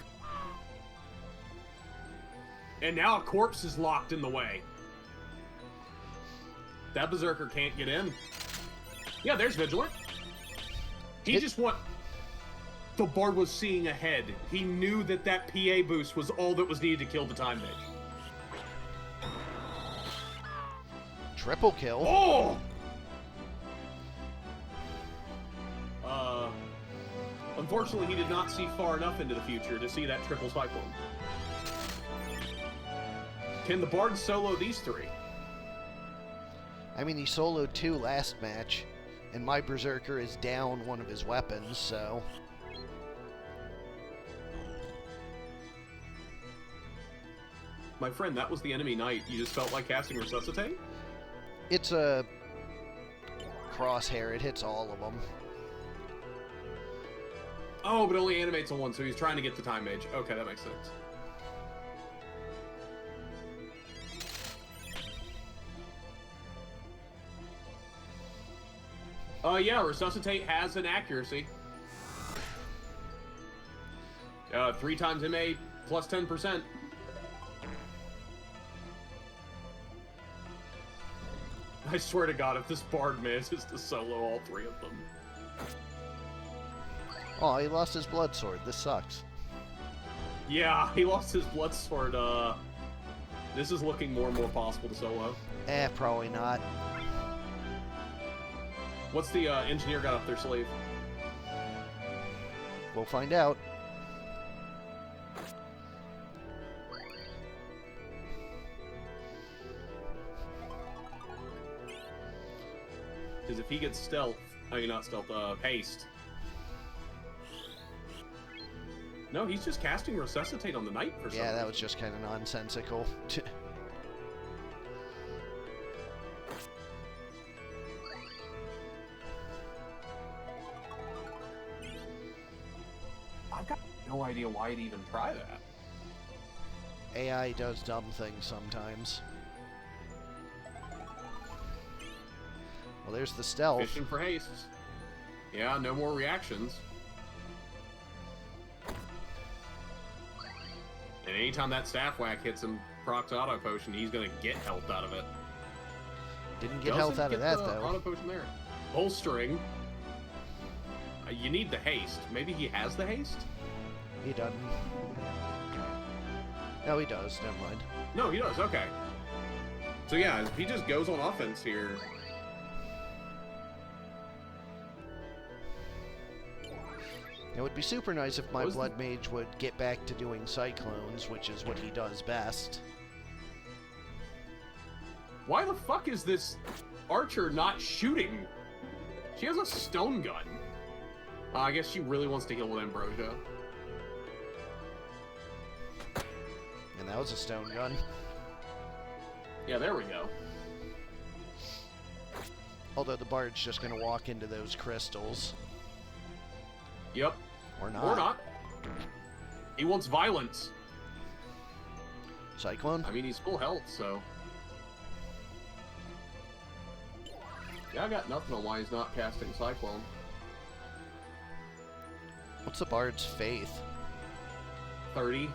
And now a corpse is locked in the way. That Berserker can't get in. Yeah, there's Vigilant. He just want... The Bard was seeing ahead. He knew that that PA boost was all that was needed to kill the Time Mage. Triple kill. Oh! Unfortunately, he did not see far enough into the future to see that triple cyclone. Can the Bard solo these three? I mean, he soloed 2 last match, and my Berserker is down one of his weapons, so... My friend, that was the enemy knight. You just felt like casting Resuscitate? It's a crosshair. It hits all of them. Oh, but only animates on one, so he's trying to get the Time Mage. Okay, that makes sense. Yeah, Resuscitate has an accuracy. 3 times MA plus 10%. I swear to God, if this Bard manages to solo all 3 of them. Oh, he lost his blood sword. This sucks. Yeah, he lost his blood sword. This is looking more and more possible to solo. Probably not. What's the engineer got up their sleeve? We'll find out. Because if he gets stealth, I mean not stealth, haste. No, he's just casting Resuscitate on the Knight for some reason. Yeah, that was just kind of nonsensical. I've got no idea why he'd even try that. AI does dumb things sometimes. Well, there's the stealth. Fishing for haste. Yeah, no more reactions. And anytime that staff whack hits him, procs auto potion, he's gonna get health out of it. Didn't get health out of that, though. Auto potion there. Bolstering. You need the haste. Maybe he has the haste? He doesn't. No, he does. Never mind. No, he does. Okay. So yeah, he just goes on offense here. It would be super nice if my Blood Mage would get back to doing Cyclones, which is what he does best. Why the fuck is this archer not shooting? She has a stone gun. I guess she really wants to heal with Ambrosia. And that was a stone gun. Yeah, there we go. Although the Bard's just going to walk into those crystals. Yep. Or not. Or not. He wants violence. Cyclone? I mean, he's full health, so... Yeah, I got nothing on why he's not casting Cyclone. What's the Bard's faith? 30.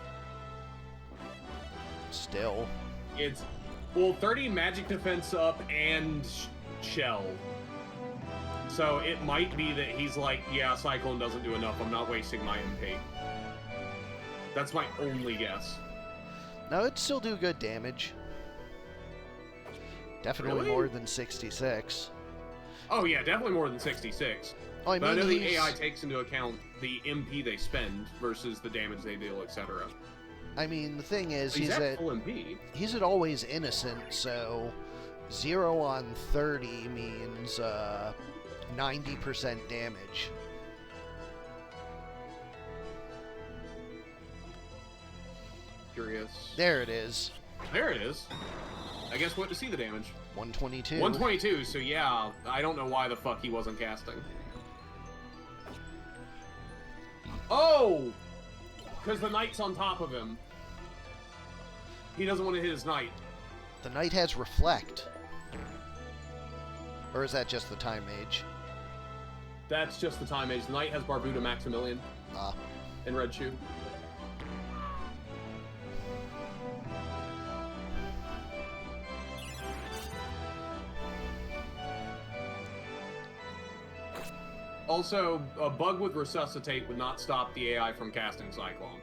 Still. It's... Well, 30 magic defense up and shell. So it might be that he's like, yeah, Cyclone doesn't do enough. I'm not wasting my MP. That's my only guess. No, it'd still do good damage. Definitely Really? more than 66. Oh yeah, definitely more than 66. Oh, I But I mean, know the AI takes into account the MP they spend versus the damage they deal, etc. I mean, the thing is, So he's at full MP. he's at always innocent, so 0 on 30 means 90% damage. Curious. There it is. There it is. I guess what to see the damage? 122. 122, so yeah, I don't know why the fuck he wasn't casting. Oh! Because the knight's on top of him. He doesn't want to hit his knight. The knight has reflect. Or is that just the time mage? That's just the time mage. The knight has Barbuda Maximilian. Ah. And Red Shoe. Also, a bug with Resuscitate would not stop the AI from casting Cyclone.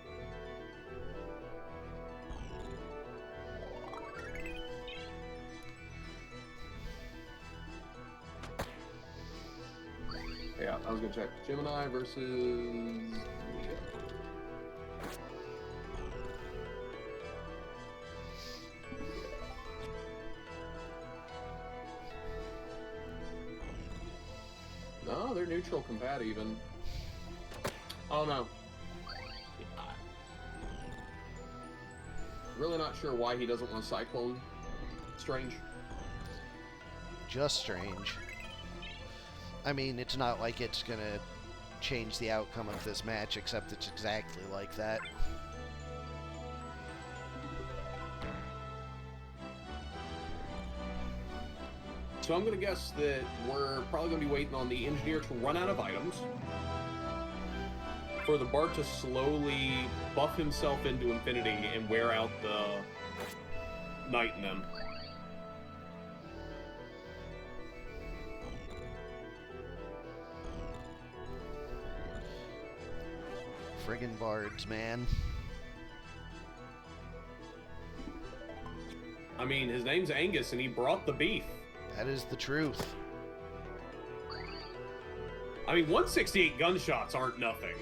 Yeah, I was gonna check. Gemini versus... No, they're neutral combat even. Oh no. Really not sure why he doesn't want a Cyclone. Strange. Just strange. I mean, it's not like it's gonna change the outcome of this match, except it's exactly like that. So I'm gonna guess that we're probably gonna be waiting on the engineer to run out of items, for the Bard to slowly buff himself into infinity and wear out the knight in them. Friggin' bards, man. I mean, his name's Angus and he brought the beef. That is the truth. I mean, 168 gunshots aren't nothing.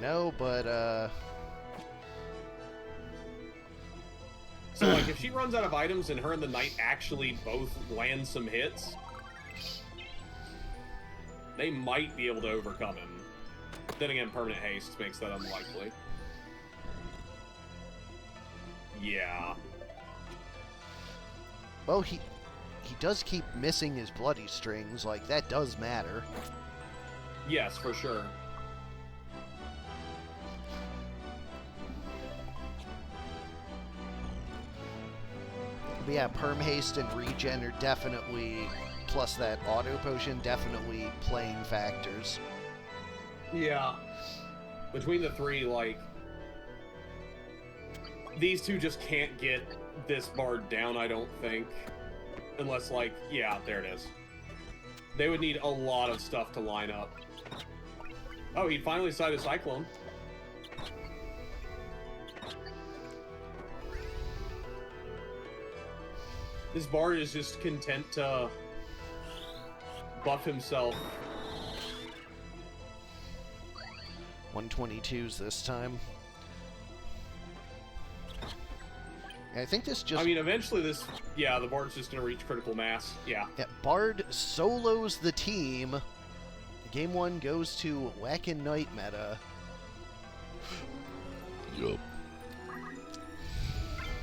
No, but, So, like, if she runs out of items and her and the knight actually both land some hits, they might be able to overcome him. Then again, permanent haste makes that unlikely. Yeah. well, he does keep missing his bloody strings. Like, that does matter. Yes, for sure. But yeah, perm haste and regen are definitely, plus that auto potion, definitely playing factors. Yeah. Between the three, like, these two just can't get this Bard down, I don't think. Unless, like, yeah, there it is. They would need a lot of stuff to line up. Oh, he finally decided Cyclone. This Bard is just content to buff himself. 122s this time. I think this just... I mean, eventually this... Yeah, the Bard's just going to reach critical mass. Yeah. Yeah, Bard solos the team. Game 1 goes to Whackin' Knight meta. Yup.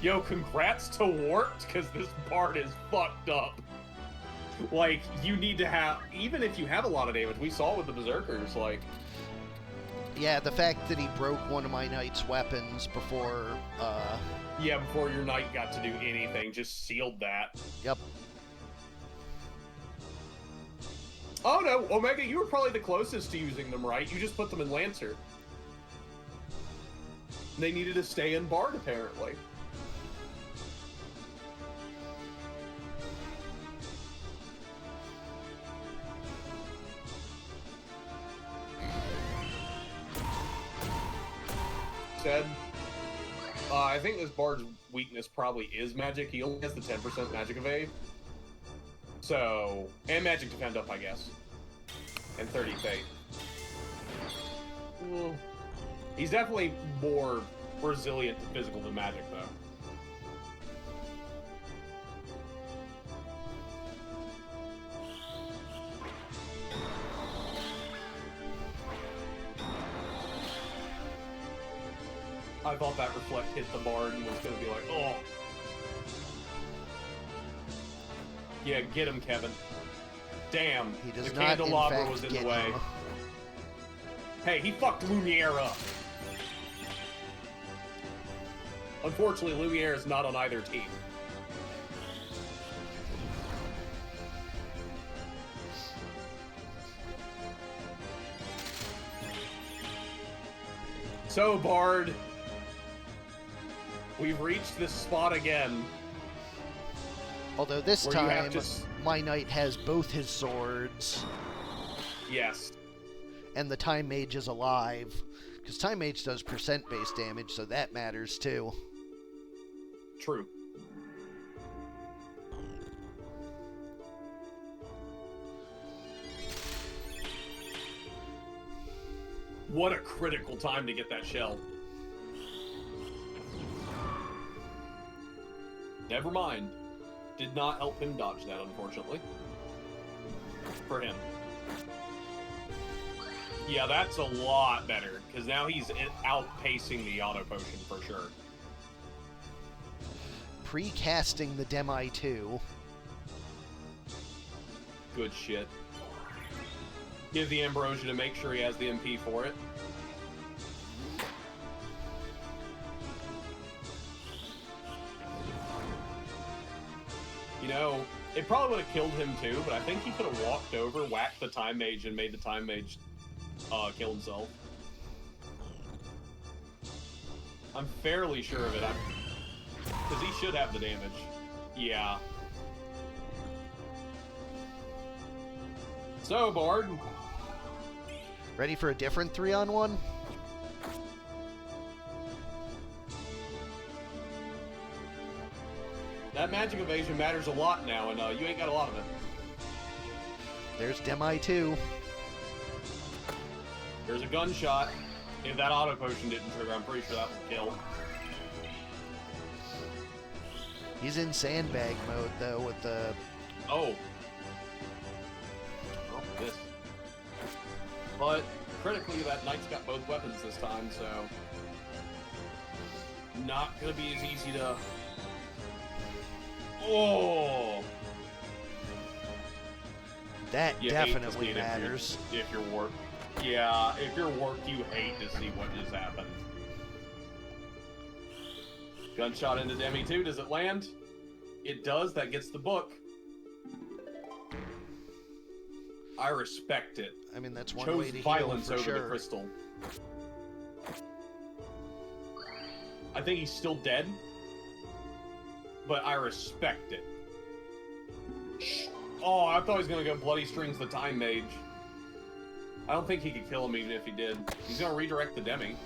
Yo, congrats to Warped, because this Bard is fucked up. Like, you need to have... Even if you have a lot of damage, we saw with the Berserkers, like... Yeah, the fact that he broke one of my knight's weapons before, Yeah, before your knight got to do anything, just sealed that. Yep. Oh no, Omega, you were probably the closest to using them, right? You just put them in Lancer. They needed to stay in Bard, apparently. Said, I think this Bard's weakness probably is magic. He only has the 10% magic evade. So, and magic defend up, I guess. And 30 fate. Well, he's definitely more resilient to physical than magic, though. I thought that reflect hit the Bard and was going to be like, oh. Yeah, get him, Kevin. Damn, He does the not, in candelabra fact, was in get the way. him. Hey, he fucked Lumiere up. Unfortunately, Lumiere is not on either team. So, Bard, we've reached this spot again. Although this where you time, have to my knight has both his swords, Yes. and the Time Mage is alive. Because Time Mage does percent-based damage, so that matters too. True. What a critical time to get that shell. Never mind. Did not help him dodge that, unfortunately. For him. Yeah, that's a lot better, because now he's outpacing the auto potion for sure. Pre-casting the Demi 2. Good shit. Give the Ambrosia to make sure he has the MP for it. You know, it probably would have killed him too, but I think he could have walked over, whacked the Time Mage, and made the Time Mage kill himself. I'm fairly sure of it. Because he should have the damage. Yeah. So, Bard. Ready for a different 3-on-1? That magic evasion matters a lot now, and you ain't got a lot of it. There's Demi 2. There's a gunshot. If that auto potion didn't trigger, I'm pretty sure that was a kill. He's in sandbag mode, though, with the... Oh. Oh, this. But, critically, that knight's got both weapons this time, so... Not gonna be as easy to... Oh! That You definitely hate to see it matters. if you're warped. Yeah, if you're warped, you hate to see what just happened. Gunshot into Demi 2, does it land? It does, that gets the book. I respect it. I mean, that's one Chose way to heal violence for over sure. the crystal. I think he's still dead, but I respect it. Oh, I thought he was gonna go Bloody Strings the Time Mage. I don't think he could kill him even if he did. He's gonna redirect the Demi.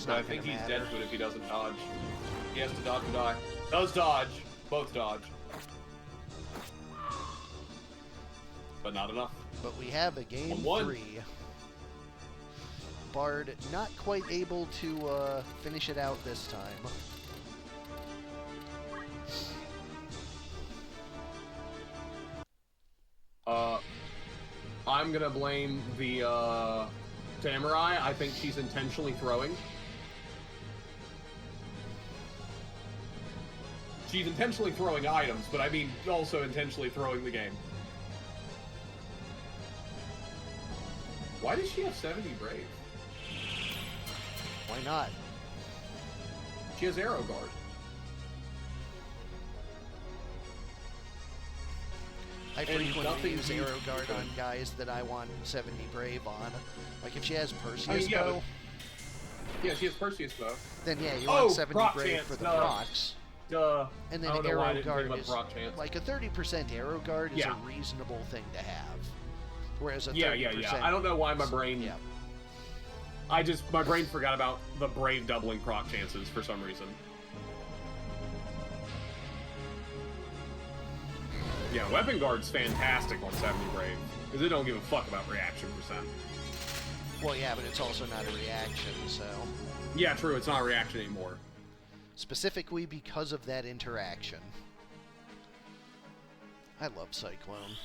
But I think he's dead to it if he doesn't dodge. He has to dodge or die. Does dodge. Both dodge. But not enough. But we have a game 1-1. 3. Bard not quite able to finish it out this time. I'm gonna blame the Samurai. I think she's intentionally throwing. She's intentionally throwing items, but I mean also intentionally throwing the game. Why does she have 70 Brave? Why not? She has Arrow Guard. I frequently use Arrow Guard on guys that I want 70 Brave on. Like if she has Perseus bow, yeah, she has Perseus bow. then yeah, you want 70 proc Brave chance, for the duh. procs. Duh. And then I don't know why I Arrow didn't Guard think is about proc chance. like a 30% Arrow Guard is Yeah. a reasonable thing to have. Whereas a 30%, Yeah. I don't know why my brain. Yeah. My brain forgot about the Brave doubling proc chances for some reason. Yeah, Weapon Guard's fantastic on 70 Brave, because it don't give a fuck about reaction percent. Well, yeah, but it's also not a reaction, so... Yeah, true, it's not a reaction anymore. Specifically because of that interaction. I love Cyclone.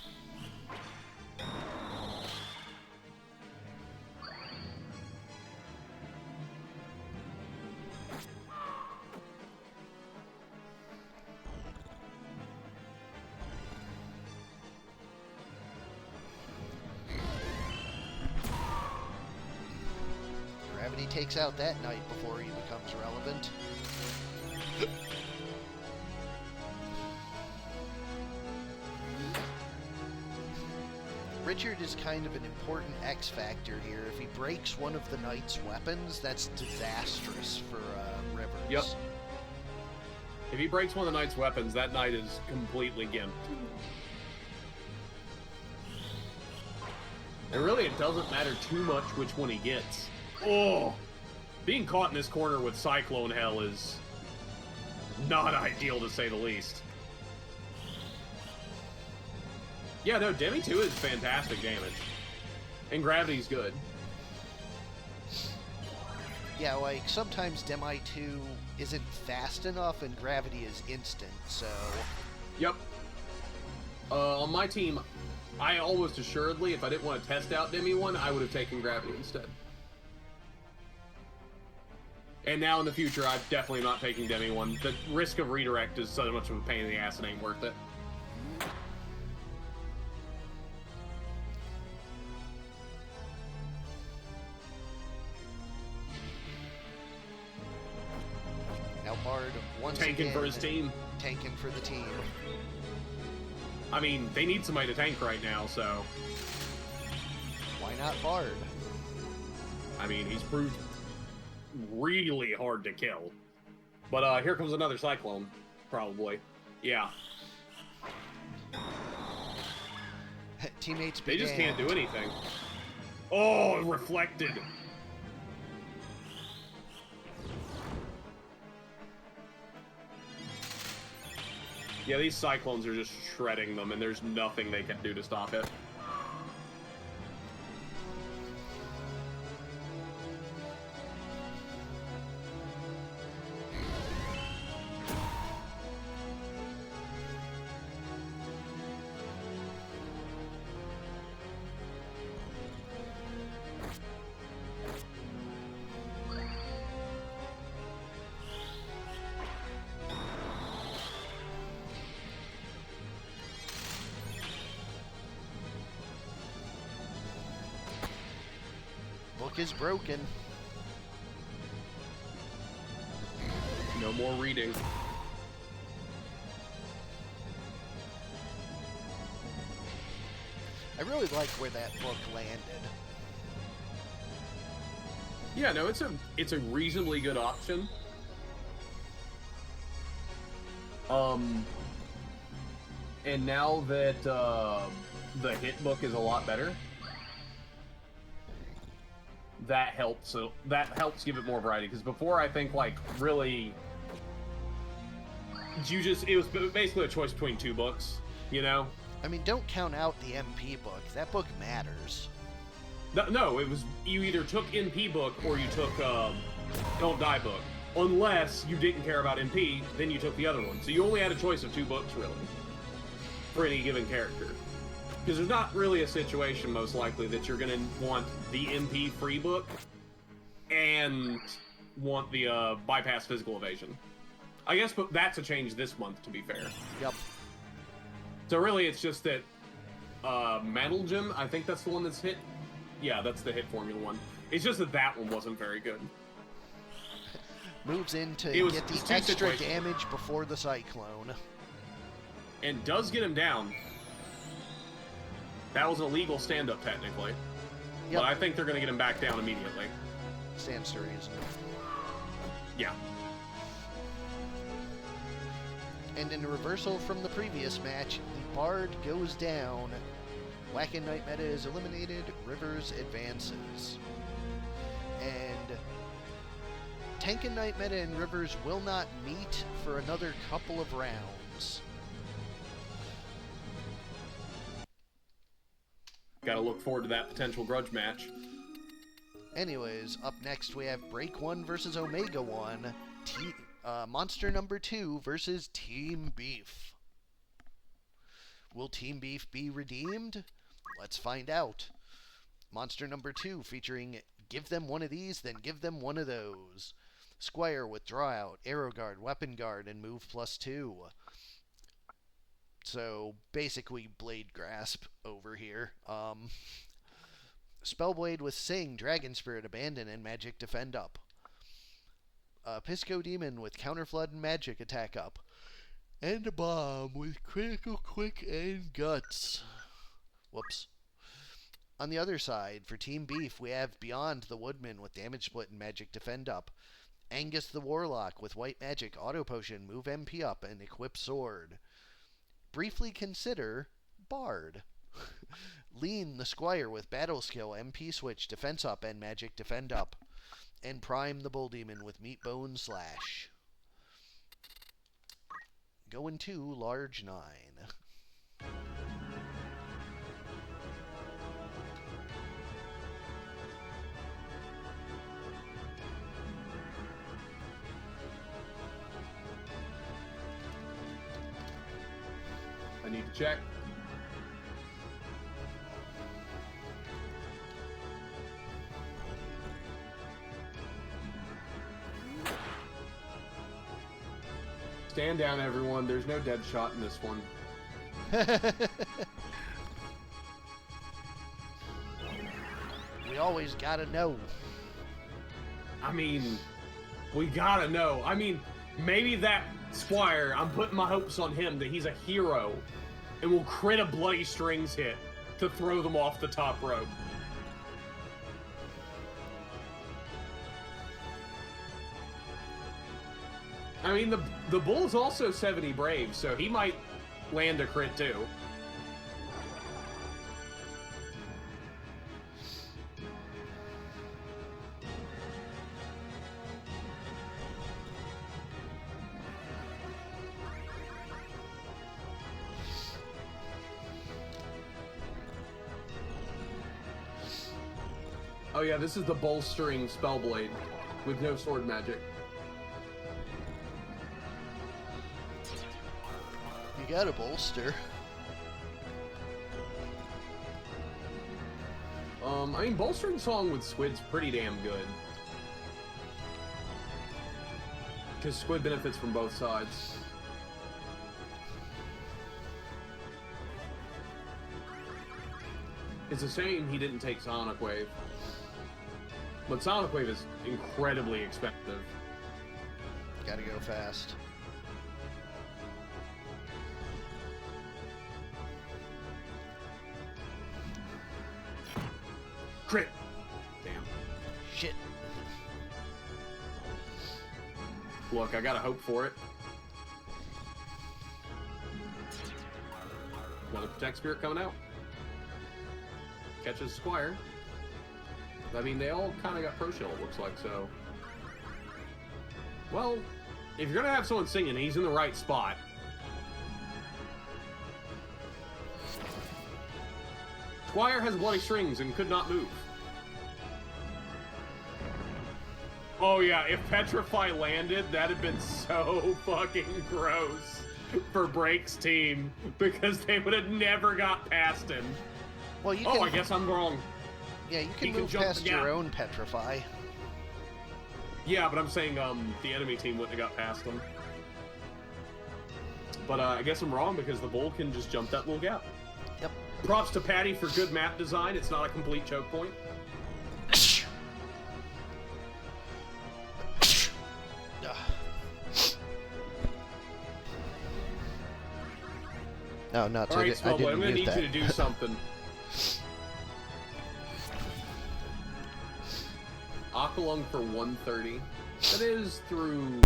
Gravity takes out that knight before he becomes relevant. Richard is kind of an important X factor here. If he breaks one of the knight's weapons, that's disastrous for Rivers. Yep. If he breaks one of the knight's weapons, that knight is completely gimped. And really, it doesn't matter too much which one he gets. Oh! Being caught in this corner with Cyclone Hell is not ideal, to say the least. Yeah, no, Demi 2 is fantastic damage. And Gravity's good. Yeah, like, sometimes Demi 2 isn't fast enough and Gravity is instant, so... Yep. On my team, I almost assuredly, if I didn't want to test out Demi 1, I would have taken Gravity instead. And now in the future, I'm definitely not taking Demi 1. The risk of redirect is so much of a pain in the ass, it ain't worth it. Now Bard, once Tanking again, for his team. Tanking for the team. I mean, they need somebody to tank right now, so... Why not Bard? I mean, he's proved really hard to kill. But here comes another Cyclone, probably. Yeah. Teammates They just began. can't do anything. Oh, reflected. Yeah, these Cyclones are just shredding them, and there's nothing they can do to stop it. Book is broken. No more reading. I really like where that book landed. Yeah, no, it's a reasonably good option. And now that the hit book is a lot better, that helps. So that helps give it more variety. Because before, I think like really, it was basically a choice between two books. You know. I mean, don't count out the MP book. That book matters. No, it was you either took NP book or you took Don't Die book. Unless you didn't care about NP, then you took the other one. So you only had a choice of two books, really, for any given character. Because there's not really a situation, most likely, that you're going to want the MP free book and want the bypass physical evasion. I guess but that's a change this month, to be fair. Yep. So really, it's just that Mantle Gem, I think that's the one that's hit. Yeah, that's the hit formula one. It's just that that one wasn't very good. Moves in to It's get the two extra situations. damage before the Cyclone. And does get him down. That was an illegal stand-up, technically. Yep. But I think they're going to get him back down immediately. Stands to reason. Yeah. And in a reversal from the previous match, the Bard goes down. Whack and Knight meta is eliminated. Rivers advances. And Tank and Knight meta and Rivers will not meet for another couple of rounds. Gotta look forward to that potential grudge match. Anyways, up next we have Break 1 versus Omega 1. Monster number 2 versus Team Beef. Will Team Beef be redeemed? Let's find out. Monster number 2 featuring give them one of these, then give them one of those. Squire with draw out, arrow guard, weapon guard, and move +2. So basically blade grasp over here. Spellblade with Sing, Dragon Spirit, Abandon, and Magic Defend up. Pisco Demon with Counterflood and Magic Attack up. And a Bomb with Critical Quick and Guts. Whoops. On the other side, for Team Beef, we have Beyond the Woodman with Damage Split and Magic Defend up. Angus the Warlock with White Magic, Auto Potion, Move MP up, and Equip Sword. Briefly consider Bard. Lean the Squire with Battle Skill, MP Switch, Defense up, and Magic Defend up. And Prime the Bull Demon with Meat Bone Slash. Going to large 9. I need to check. Stand down, everyone. There's no dead shot in this one. We always gotta know. I mean, we gotta know. I mean, maybe that Squire, I'm putting my hopes on him that he's a hero and will crit a Bloody Strings hit to throw them off the top rope. I mean, the Bull's also 70 brave, so he might land a crit too. Oh yeah, this is the bolstering Spellblade with no sword magic. You got a bolster. I mean, bolstering song with Squid's pretty damn good. Because Squid benefits from both sides. It's a shame he didn't take Sonic Wave. But Sonic Wave is incredibly expensive. Gotta go fast. Crit! Damn. Shit. Look, I gotta hope for it. Another Protect Spirit coming out. Catches Squire. I mean, they all kind of got Pro Shield, it looks like, so... Well, if you're gonna have someone singing, he's in the right spot. Squire has Bloody Strings and could not move. Oh yeah, if Petrify landed, that'd have been so fucking gross for Break's team, because they would have never got past him. Well, you Oh, can, I guess I'm wrong. yeah, you he can can move jump- past yeah. your own Petrify. Yeah, but I'm saying the enemy team wouldn't have got past them. But I guess I'm wrong, because the Bull can just jump that little gap. Yep. Props to Paddy for good map design. It's not a complete choke point. No, not All right, I Spellboy, didn't I'm gonna mute need that. you to do something. Aqualung for 130. That is through,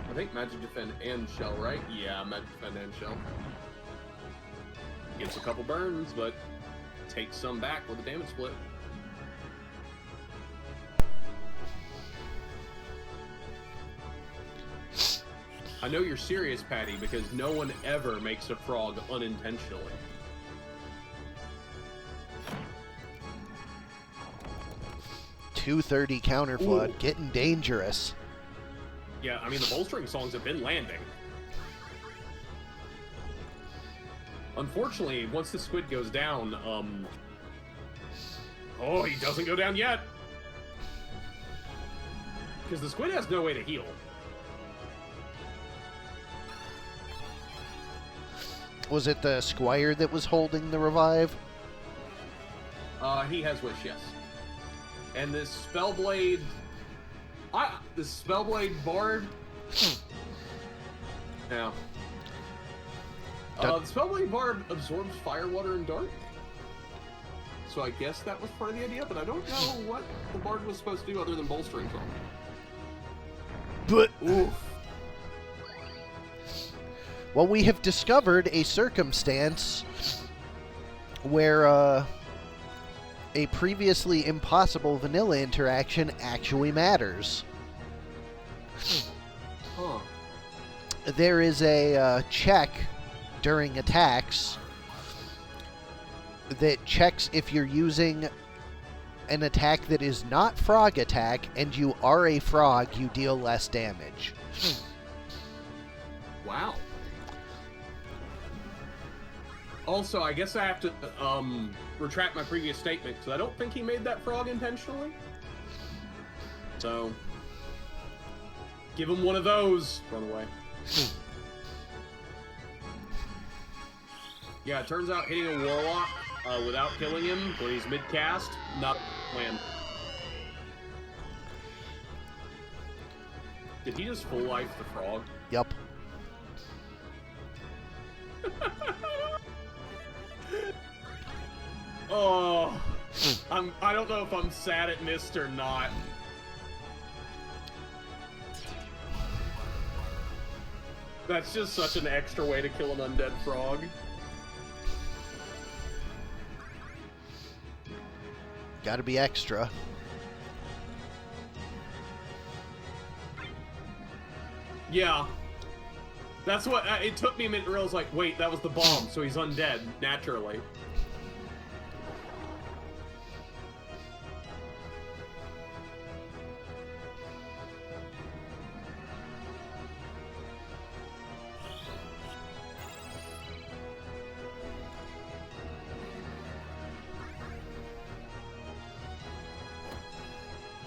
I think, Magic Defend and Shell, right? Yeah, Magic Defend and Shell. Gets a couple burns, but takes some back with a damage split. I know you're serious, Paddy, because no one ever makes a frog unintentionally. .230 counter flood, Ooh. getting dangerous. Yeah, I mean, the bolstering songs have been landing. Unfortunately, once the Squid goes down, oh, he doesn't go down yet! Because the Squid has no way to heal. Was it the Squire that was holding the revive? He has Wish, yes. And this Spellblade... this Spellblade Bard... yeah. The Spellblade Bard absorbs Fire, Water, and Dark. So I guess that was part of the idea, but I don't know what the Bard was supposed to do other than bolstering from. But... Oof. Well, we have discovered a circumstance where a previously impossible vanilla interaction actually matters. Huh. There is a check during attacks that checks if you're using an attack that is not frog attack and you are a frog, you deal less damage. Wow. Also, I guess I have to retract my previous statement, because I don't think he made that frog intentionally. So, give him one of those. Run away. Yeah, it turns out hitting a warlock without killing him when he's mid-cast, not a plan. Did he just full life the frog? Yup. Oh, I don't know if I'm sad it missed or not. That's just such an extra way to kill an undead frog. Gotta be extra. Yeah. That's what, it took me a minute to realize, like, wait, that was the bomb, so he's undead, naturally.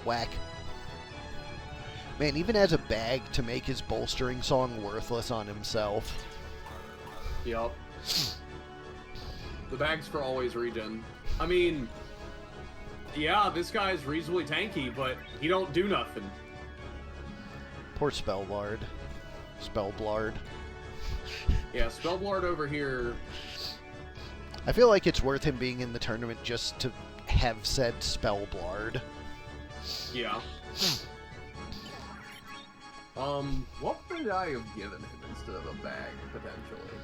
Whack. Man, even as a bag to make his bolstering song worthless on himself. Yup. The bag's for always regen. I mean, yeah, this guy's reasonably tanky, but he don't do nothing. Poor Spellbard. Spellblard. Yeah, Spellblard over here. I feel like it's worth him being in the tournament just to have said Spellblard. Yeah. What would I have given him instead of a bag, potentially?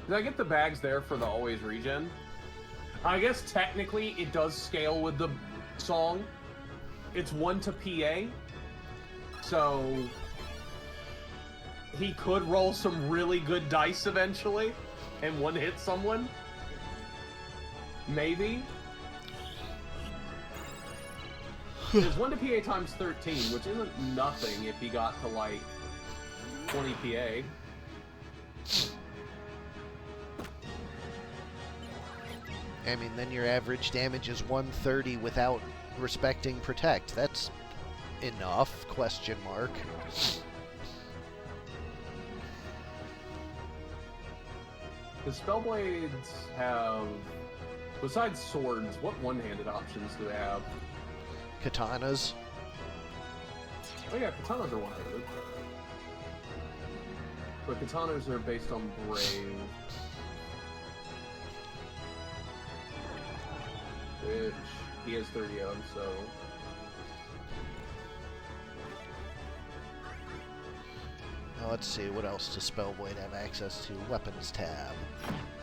Did I get the bags there for the always regen? I guess technically it does scale with the song. It's 1 to PA. So he could roll some really good dice eventually and one-hit someone. Maybe. There's 1 to PA times 13, which isn't nothing if he got to, like, 20 PA. I mean, then your average damage is 130 without respecting Protect. That's enough, question mark. The Spellblades have, besides swords, what one-handed options do they have? Katanas. Oh yeah, katanas are one-handed. But katanas are based on brave. Which he has 30 of, so... Now let's see, what else does Spellblade have access to? Weapons tab.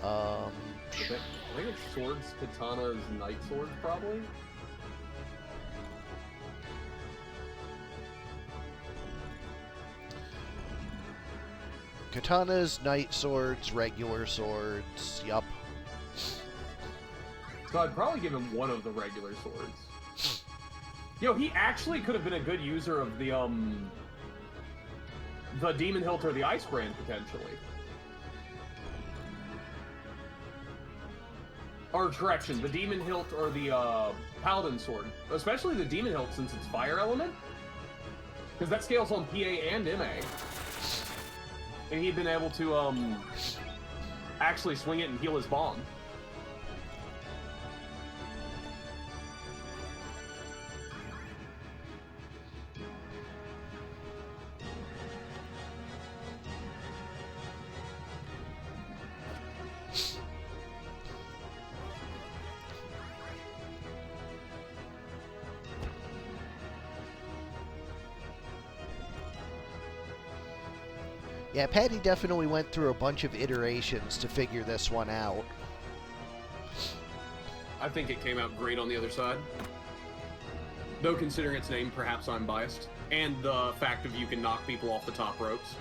I think it's swords, katanas, knight swords, probably? Katanas, knight swords, regular swords, yup. So I'd probably give him one of the regular swords. Yo, he actually could have been a good user of the Demon Hilt or the Ice Brand, potentially. Or, correction, the Demon Hilt or the Paladin Sword. Especially the Demon Hilt, since it's Fire Element. Because that scales on PA and MA. And he'd been able to, actually swing it and heal his bomb. Yeah, Paddy definitely went through a bunch of iterations to figure this one out. I think it came out great on the other side. Though considering its name, perhaps I'm biased. And the fact of you can knock people off the top ropes.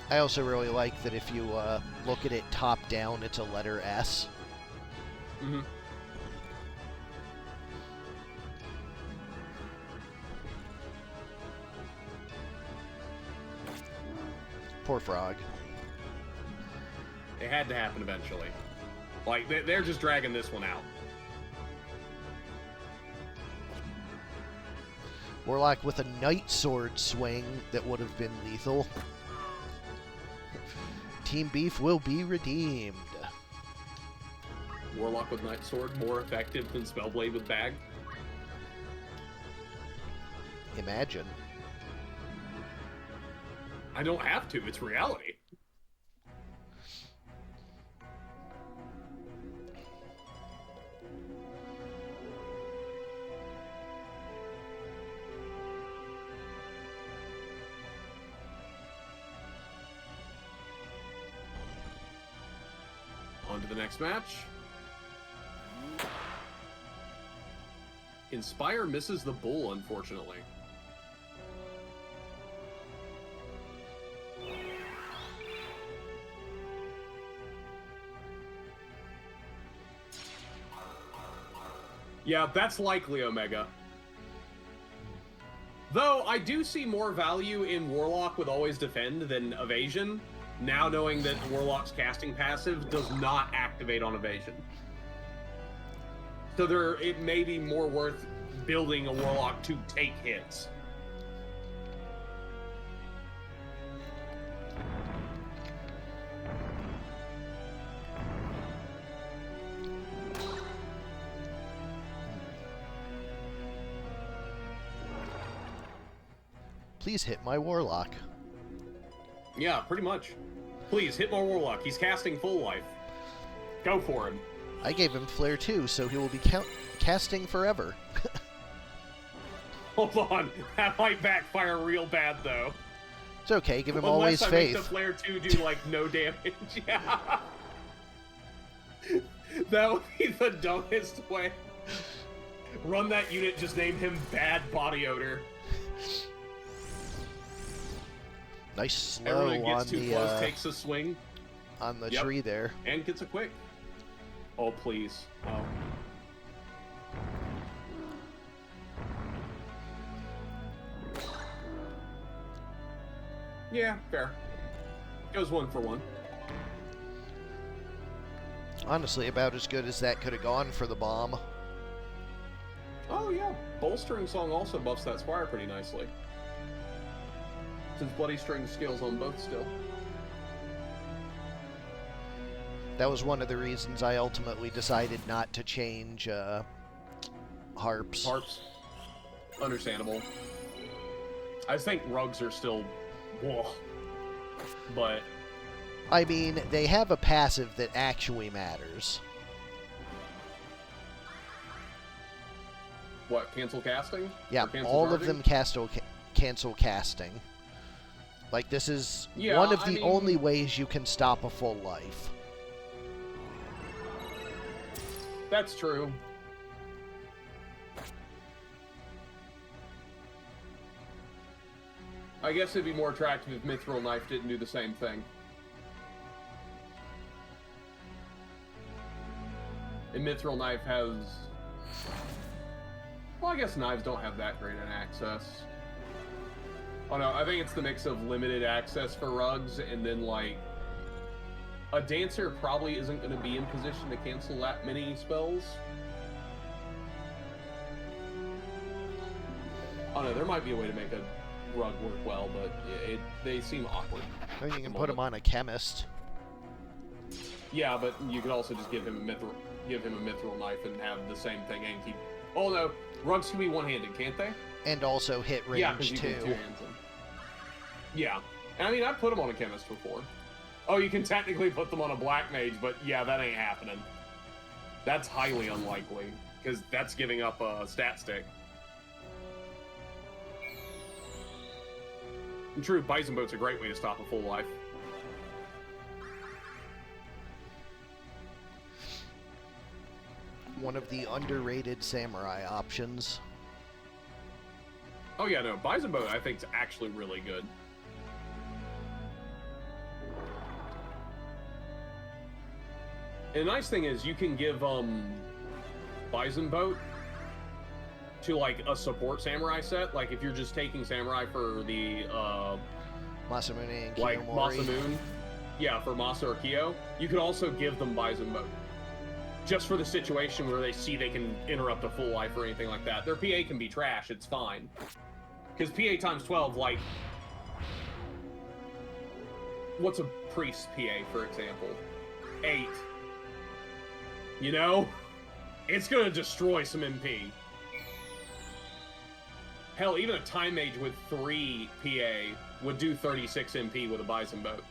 I also really like that if you look at it top down, it's a letter S. Mm-hmm. Poor frog. It had to happen eventually. Like, they're just dragging this one out. Warlock with a Night Sword swing that would have been lethal. Team Beef will be redeemed. Warlock with Night Sword, more effective than Spellblade with Bag? Imagine. I don't have to, it's reality. On to the next match. Inspire misses the bull, unfortunately. Yeah, that's likely Omega. Though, I do see more value in Warlock with Always Defend than Evasion, now knowing that Warlock's casting passive does not activate on Evasion. So it may be more worth building a Warlock to take hits. Please hit my Warlock. Yeah, pretty much. Please, hit more Warlock. He's casting full life. Go for him. I gave him Flare too, so he will be casting forever. Hold on. That might backfire real bad, though. It's okay, give him Unless always I faith. Make the Flare 2 do, like, no damage. Yeah. That would be the dumbest way. Run that unit, just name him Bad Body Odor. Nice slow Everyone gets on too the close, takes a swing. On the Yep. tree there. And gets a quick. Oh, please. Oh. Yeah, fair. Goes 1 for 1. Honestly, about as good as that could have gone for the bomb. Oh, yeah. Bolstering Song also buffs that Squire pretty nicely. Since Bloody String skills on both still. That was one of the reasons I ultimately decided not to change harps. Harps. Understandable. I think rugs are still... Whoa. But... I mean, they have a passive that actually matters. What, cancel casting? Yeah, Cancel all of charging? them cancel casting. Like, this is Yeah, one of I the mean- only ways you can stop a full life. That's true. I guess it'd be more attractive if Mithril Knife didn't do the same thing. And Mithril Knife has... Well, I guess knives don't have that great an access. Oh no, I think it's the mix of limited access for rugs and then, like... A dancer probably isn't going to be in position to cancel that many spells. Oh no, there might be a way to make a rug work well, but they seem awkward. I mean, you can the put him on a chemist. Yeah, but you could also just give him a mithril knife and have the same thing and keep... Oh no, rugs can be one-handed, can't they? And also hit Yeah, because range you can too. two-hands them. Yeah, and I mean, I've put them on a chemist before. Oh, you can technically put them on a black mage, but yeah, that ain't happening. That's highly unlikely, because that's giving up a stat stick. And true, Bison Boat's a great way to stop a full life. one of the underrated samurai options. Oh yeah, no, Bison Boat I think is actually really good. And the nice thing is you can give Bison Boat to like a support samurai set. Like if you're just taking samurai for the Masamune and like Kiyomori. Masamune, yeah, for Masa or Kyo, you could also give them Bison Boat. Just for the situation where they see they can interrupt a full life or anything like that. Their PA can be trash, it's fine. Because PA times 12, like... What's a priest PA, for example? 8. You know? It's gonna destroy some MP. Hell, even a Time Mage with 3 PA would do 36 MP with a Bison Boat.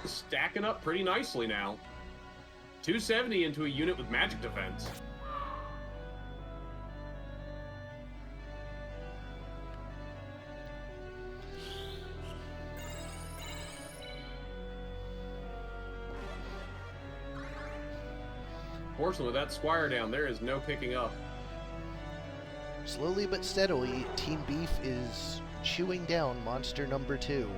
Stacking up pretty nicely now. 270 into a unit with magic defense. Fortunately, with that Squire down, there is no picking up. Slowly but steadily, Team Beef is chewing down monster number 2.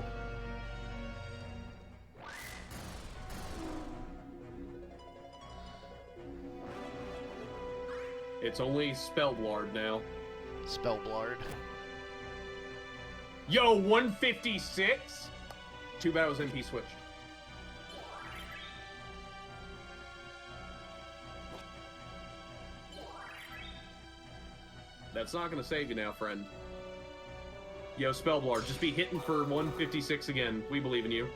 It's only Spellblard now. Spellblard. Yo, 156? Too bad it was MP switched. That's not gonna save you now, friend. Yo, Spellblard, just be hitting for 156 again. We believe in you.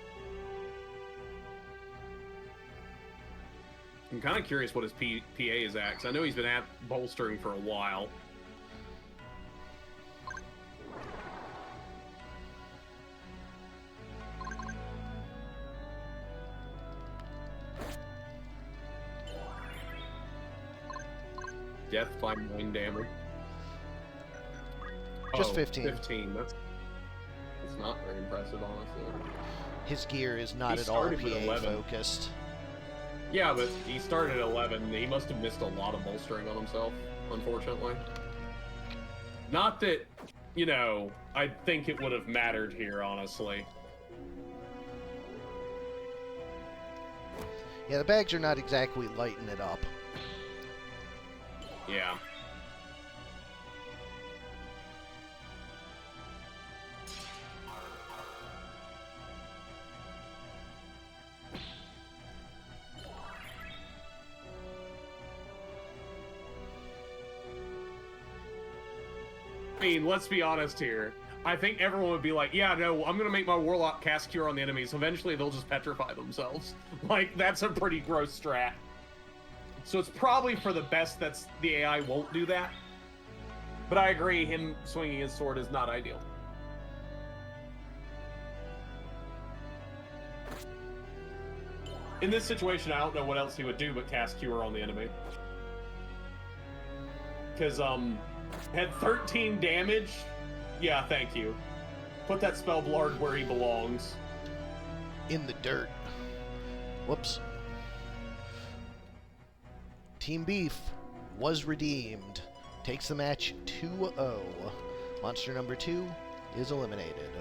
I'm kind of curious what his PA is at, because I know he's been at bolstering for a while. Death by mind damage. Just 15. 15. That's not very impressive, honestly. His gear is not He at all started with PA 11. focused. Yeah, but he started at 11. He must have missed a lot of bolstering on himself, unfortunately. Not that, you know, I think it would have mattered here, honestly. Yeah, the bags are not exactly lighting it up. Yeah. I mean, let's be honest here. I think everyone would be like, yeah, no, I'm going to make my Warlock cast Cure on the enemies. Eventually, they'll just petrify themselves. Like, that's a pretty gross strat. So it's probably for the best that the AI won't do that. But I agree, him swinging his sword is not ideal. In this situation, I don't know what else he would do but cast Cure on the enemy. Because, had 13 damage? Yeah, thank you. Put that Spellblard where he belongs. In the dirt. Whoops. Team Beef was redeemed. Takes the match 2-0. Monster number 2 is eliminated.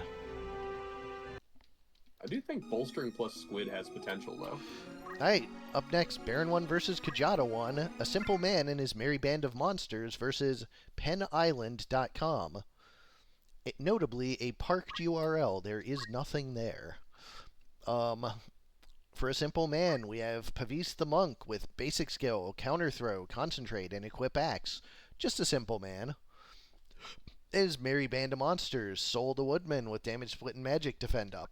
I do think bolstering plus squid has potential, though. Alright, up next, Barren 1 versus Kjata 1. A simple man and his merry band of monsters versus PennIsland.com. Notably, a parked URL. There is nothing there. For a simple man, we have Pavis the Monk with basic skill, counter throw, concentrate, and equip axe. Just a simple man. His merry band of monsters, Soul the Woodman with damage split and magic defend up.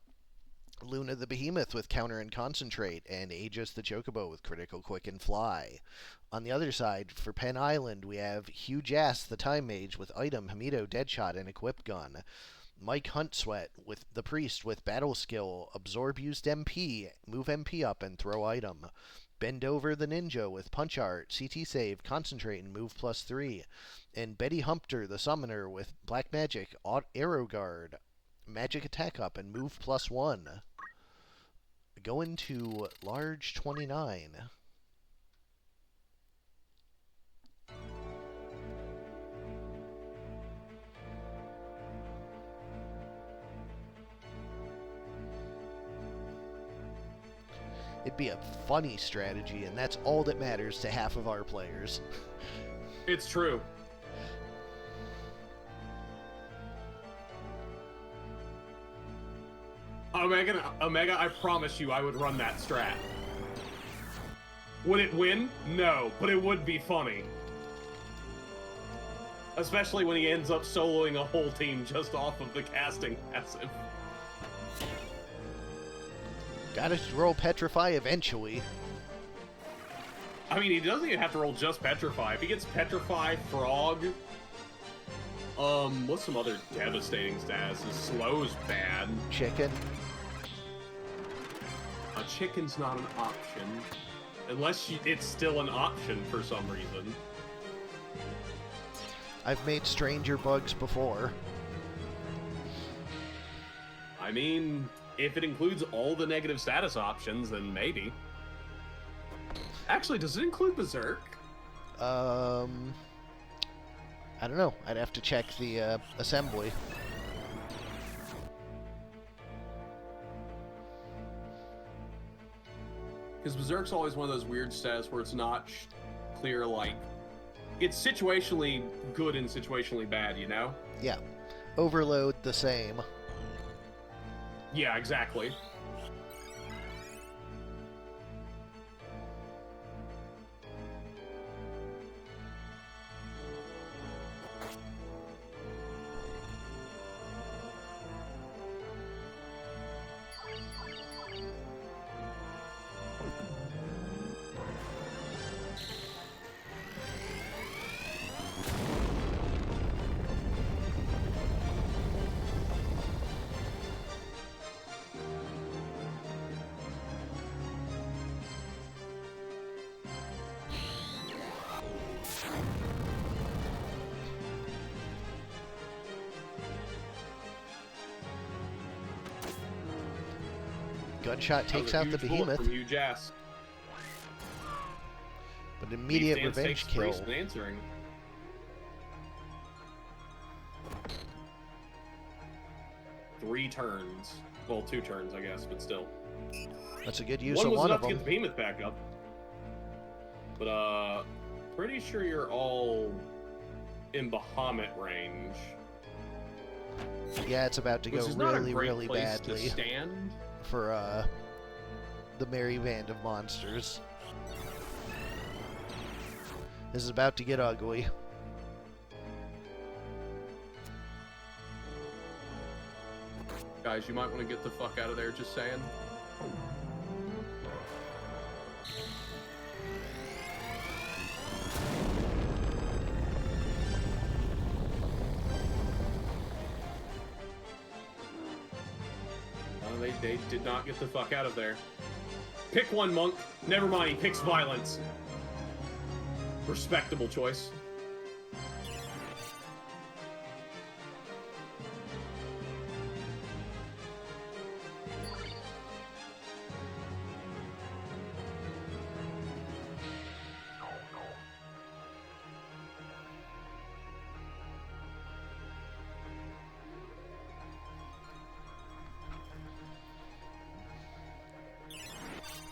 Luna the Behemoth with counter and concentrate, and Aegis the Chocobo with critical quick and fly. On the other side, for Penn Island, we have Huge Ass the Time Mage with item, Hamido, Deadshot, and equip gun. Mike Hunt Sweat with the Priest with Battle Skill, Absorb used MP, move MP up and throw item. Bend Over the Ninja with Punch Art, CT Save, Concentrate and move +3. And Betty Humpter the Summoner with Black Magic, Arrow Guard, Magic Attack up and move +1. Going to large 29. It'd be a funny strategy, and that's all that matters to half of our players. It's true. Omega, I promise you I would run that strat. Would it win? No, but it would be funny. Especially when he ends up soloing a whole team just off of the casting passive. Gotta roll Petrify eventually. I mean, he doesn't even have to roll just Petrify. If he gets Petrify, Frog... what's some other devastating statuses? Slow's bad. Chicken. A chicken's not an option. Unless it's still an option for some reason. I've made stranger bugs before. I mean, if it includes all the negative status options, then maybe. Actually, does it include Berserk? I don't know. I'd have to check the assembly. Because Berserk's always one of those weird stats where it's not clear, like... It's situationally good and situationally bad, you know? Yeah. Overload the same. Yeah, exactly. Gunshot takes out the behemoth. From huge ass. But immediate revenge kill. Answering. Three turns. Well, 2 turns, I guess, but still. That's a good use of one of them. One was enough to get the behemoth back up. But, pretty sure you're all in Bahamut range. Yeah, it's about to go really, really badly. To stand. For the merry band of monsters. This is about to get ugly. Guys, you might want to get the fuck out of there, just saying. They did not get the fuck out of there. Pick one, Monk. Never mind, he picks violence. Respectable choice.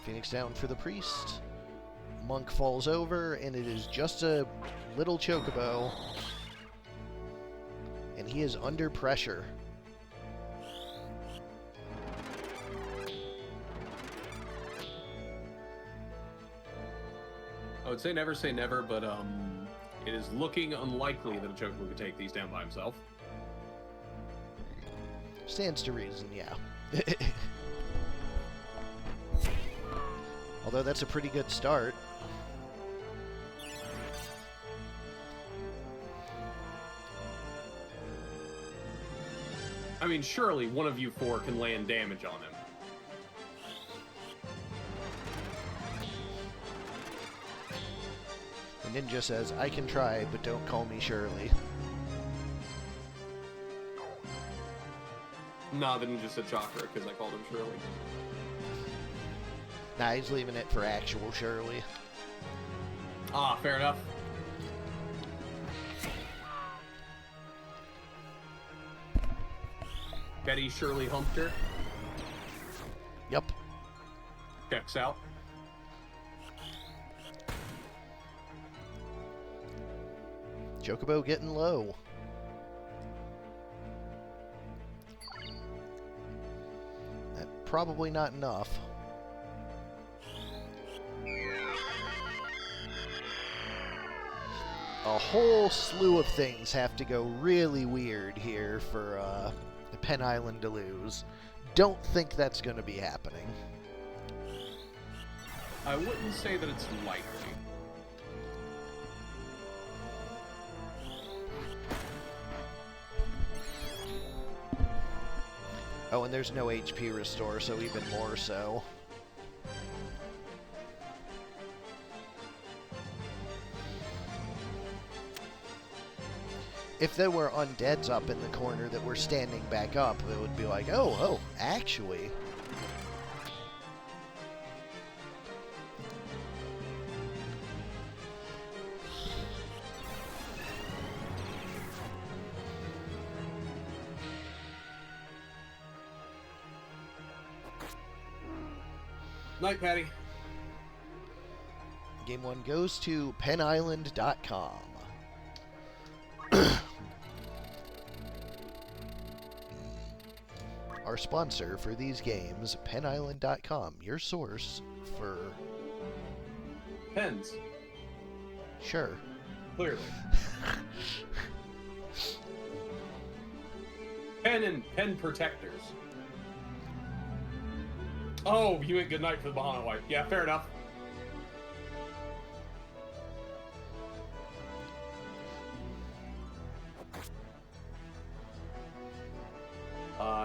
Phoenix down for the priest. Monk falls over, and it is just a little chocobo. And he is under pressure. I would say never, but it is looking unlikely that a chocobo could take these down by himself. Stands to reason, yeah. Although that's a pretty good start. I mean, surely one of you four can land damage on him. The ninja says, I can try, but don't call me Shirley. Nah, the ninja said Chakra because I called him Shirley. Nah, he's leaving it for actual Shirley. Ah, fair enough. Betty Shirley humped her. Yup. Checks out. Chocobo getting low. That probably not enough. A whole slew of things have to go really weird here for Pen Island to lose. Don't think that's going to be happening. I wouldn't say that it's likely. Oh, and there's no HP restore, so even more so. If there were undeads up in the corner that were standing back up, it would be like, oh, actually. Night, Paddy. Game 1 goes to penisland.com. Our sponsor for these games, penisland.com, your source for... Pens. Sure. Clearly. Pen and pen protectors. Oh, you ain't good night for the Bahana wife. Yeah, fair enough.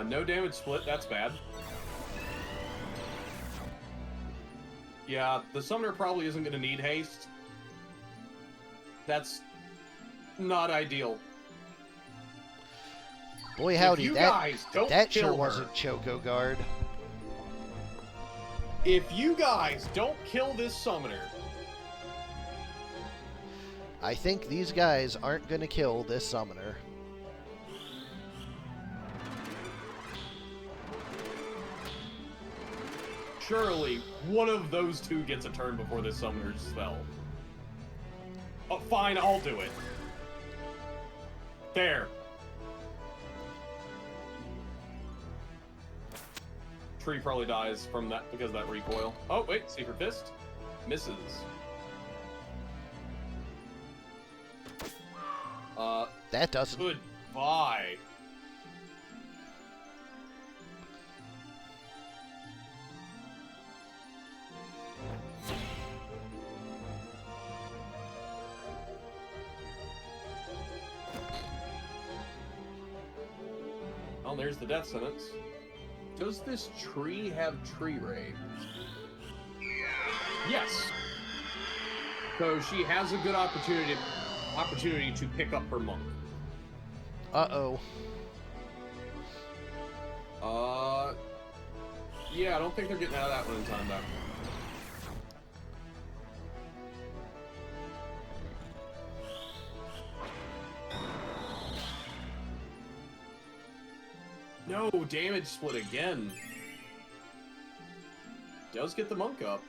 No damage split, that's bad. Yeah, the summoner probably isn't going to need haste. That's not ideal. Boy, howdy, that sure her, wasn't Choco Guard. If you guys don't kill this summoner... I think these guys aren't going to kill this summoner. Surely, one of those two gets a turn before this summoner's spell. Oh, fine, I'll do it. There. Tree probably dies from that because of that recoil. Oh, wait, Secret Fist. Misses. That doesn't... Goodbye. Well, there's the death sentence. Does this tree have tree raid? Yes. So she has a good opportunity to pick up her monk. Uh-oh. Yeah, I don't think they're getting out of that one in time, though. No, damage split again. Does get the monk up.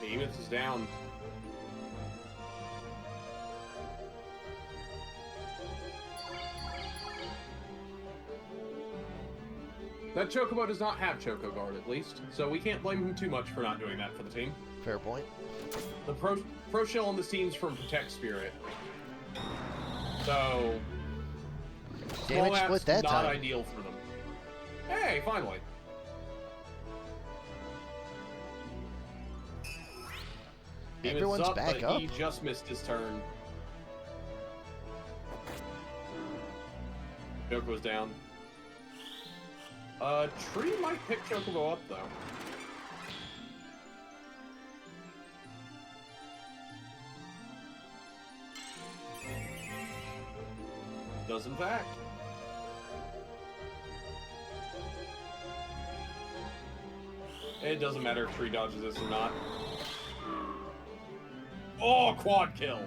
Behemoth is down. That Chocobo does not have Choco Guard, at least, so we can't blame him too much for not doing that for the team. Fair point. The pro shell on this team's from Protect Spirit. So... Damage split that not time. Not ideal for them. Hey, finally. Everyone's back up. He just missed his turn. Chocobo's down. Tree might pick Chocobo up, though. Does in fact. It doesn't matter if Tree dodges this or not. Oh, quad kill!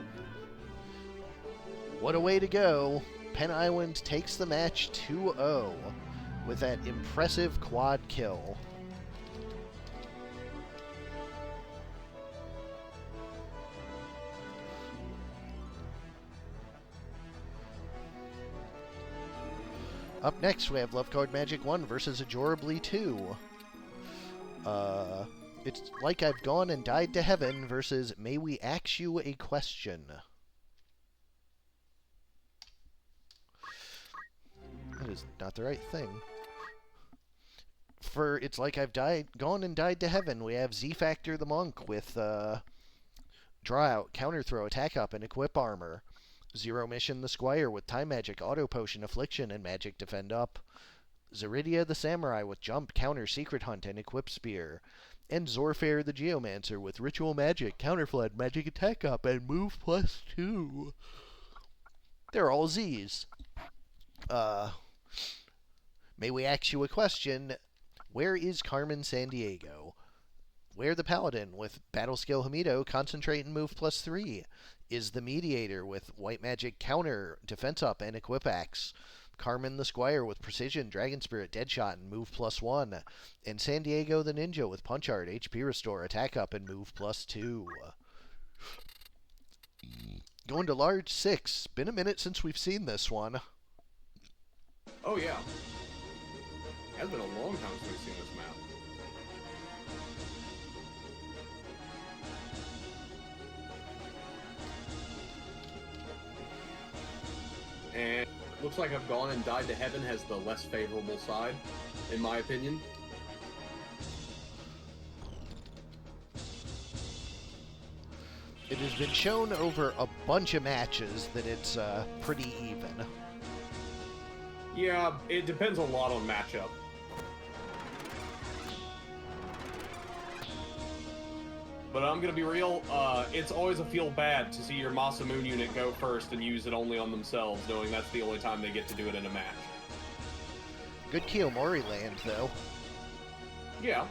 What a way to go. Penn Island takes the match 2-0 with that impressive quad kill. Up next, we have Love Card Magic 1 versus Ajorably 2. It's Like I've Gone and Died to Heaven versus May We Ax You a Question. That is not the right thing. For It's Like I've Gone and Died to Heaven, we have Z-Factor the Monk with Draw Out, Counter Throw, Attack Up, and Equip Armor. Zero Mission the Squire with Time Magic, Auto Potion, Affliction, and Magic Defend Up. Zeridia the Samurai with Jump, Counter, Secret Hunt, and Equip Spear. And Zorfair the Geomancer with Ritual Magic, Counterflood, Magic Attack Up, and Move +2. They're all Z's. May we ask you a question? Where is Carmen Sandiego? Where the Paladin with Battle Skill Hamido, Concentrate, and Move +3. Is the Mediator with White Magic Counter, Defense Up, and Equip Axe. Carmen the Squire with Precision, Dragon Spirit, Deadshot, and Move +1. And Sandiego the Ninja with Punch Art, HP Restore, Attack Up, and Move +2. Going to large 6. Been a minute since we've seen this one. Oh, yeah. It has been a long time since we've seen this map. And looks like I've Gone and Died to Heaven has the less favorable side, in my opinion. It has been shown over a bunch of matches that it's pretty even. Yeah, it depends a lot on matchup. But I'm gonna be real, it's always a feel bad to see your Masamune unit go first and use it only on themselves, knowing that's the only time they get to do it in a match. Good Kiyomori land, though. Yeah.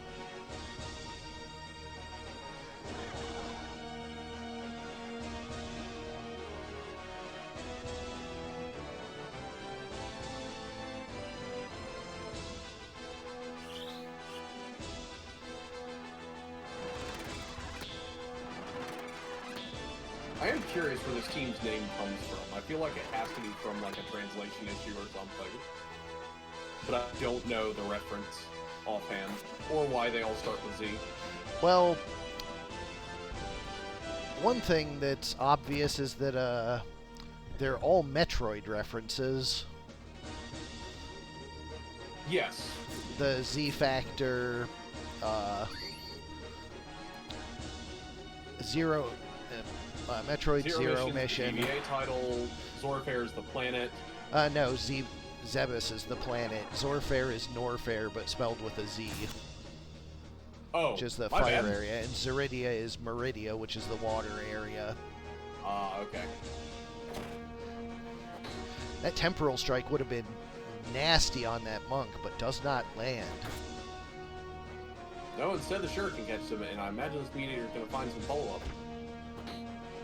I am curious where this team's name comes from. I feel like it has to be from like a translation issue or something. But I don't know the reference offhand, or why they all start with Z. Well, one thing that's obvious is that they're all Metroid references. Yes. The Z-Factor, Metroid Zero Mission. GBA title, Zorfair's the planet. No, Zebus is the planet. Zorfair is Norfair, but spelled with a Z. Oh, which is the my fire bad. area. And Zeridia is Meridia, which is the water area. Okay. That Temporal Strike would have been nasty on that monk, but does not land. No, instead the Shuriken catches him, and I imagine this Mediator is going to find some follow-up.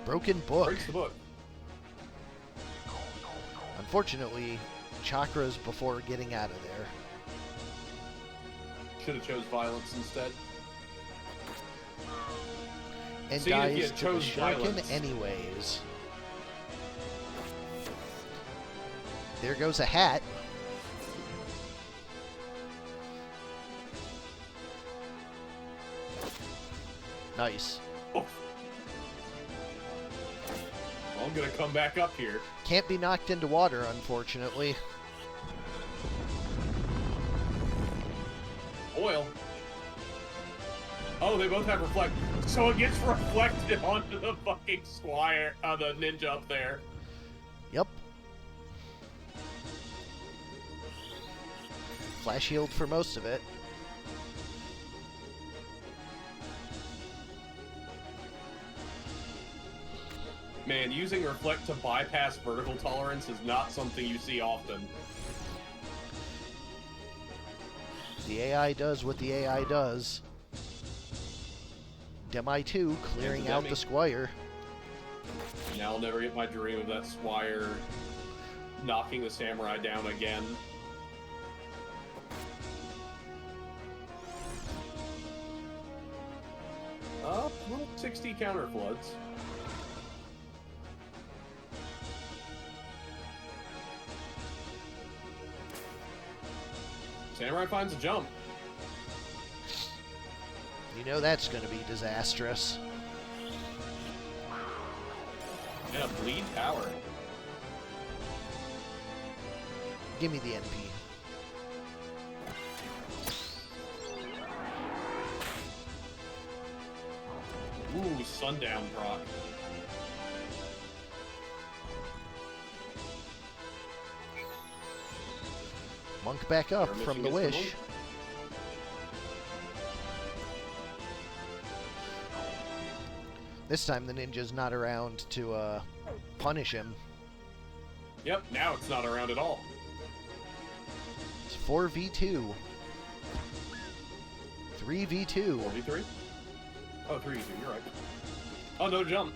Broken Book. Breaks the book. Unfortunately, chakras before getting out of there. Should have chose violence instead. And See, if you dies had to the chose Shuriken violence. anyways. There goes a hat. Nice. Oh. Well, I'm going to come back up here. Can't be knocked into water, unfortunately. Oil. Oh, they both have reflect. So it gets reflected onto the fucking squire, the ninja up there. Yep. Flash shield for most of it. Man, using Reflect to bypass vertical tolerance is not something you see often. The AI does what the AI does. Demi 2 clearing out the Squire. Now I'll never get my dream of that Squire knocking the Samurai down again. 60 counter floods. Samurai finds a jump. You know that's going to be disastrous. And a bleed power. Give me the NP. Ooh, Sundown proc. Monk back up from the wish. This time the ninja's not around to punish him. Yep, now it's not around at all. It's 4v2. 3v2. 4v3? Oh, 3v2, you're right. Oh, no jump.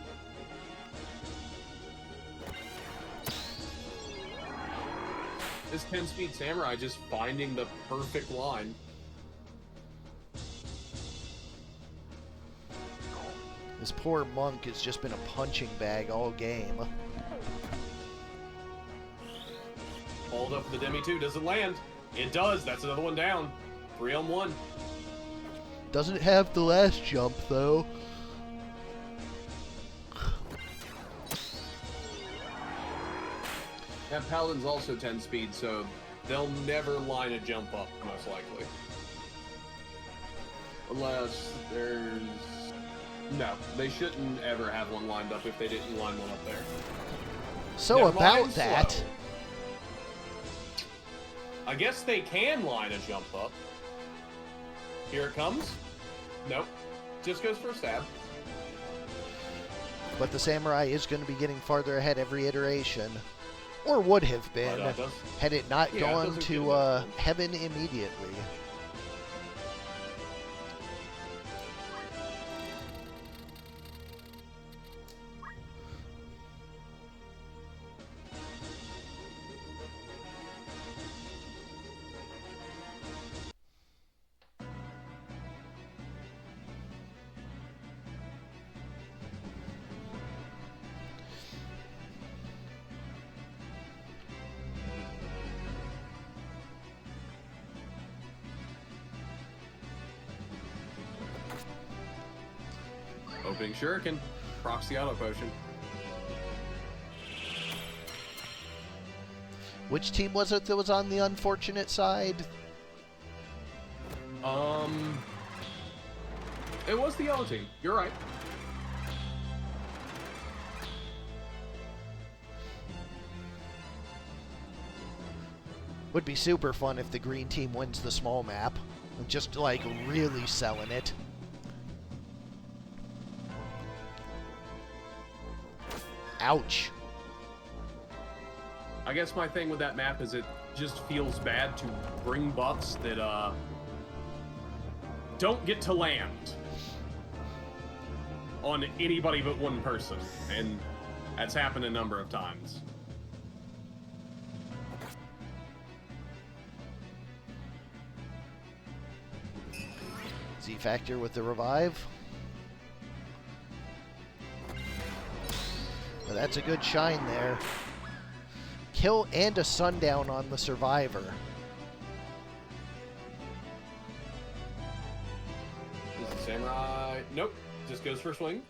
This 10-speed Samurai just finding the perfect line. This poor monk has just been a punching bag all game. Hold up the Demi 2, does it land? It does, that's another one down. 3 on 1. Doesn't have the last jump though. That Paladin's also 10 speed, so they'll never line a jump up, most likely. Unless there's... No, they shouldn't ever have one lined up if they didn't line one up there. So Never about mind, that... slow. I guess they can line a jump up. Here it comes. Nope. Just goes for a stab. But the Samurai is going to be getting farther ahead every iteration. Or would have been, had it not gone to heaven immediately. Opening Shuriken. Procs the auto potion. Which team was it that was on the unfortunate side? It was the yellow team. You're right. Would be super fun if the green team wins the small map. Just, like, really selling it. Ouch. I guess my thing with that map is it just feels bad to bring buffs that, don't get to land on anybody but one person. And that's happened a number of times. Z-Factor with the revive. Well, that's a good shine there. Kill and a sundown on the survivor. Is the Samurai? Nope. Just goes for a swing.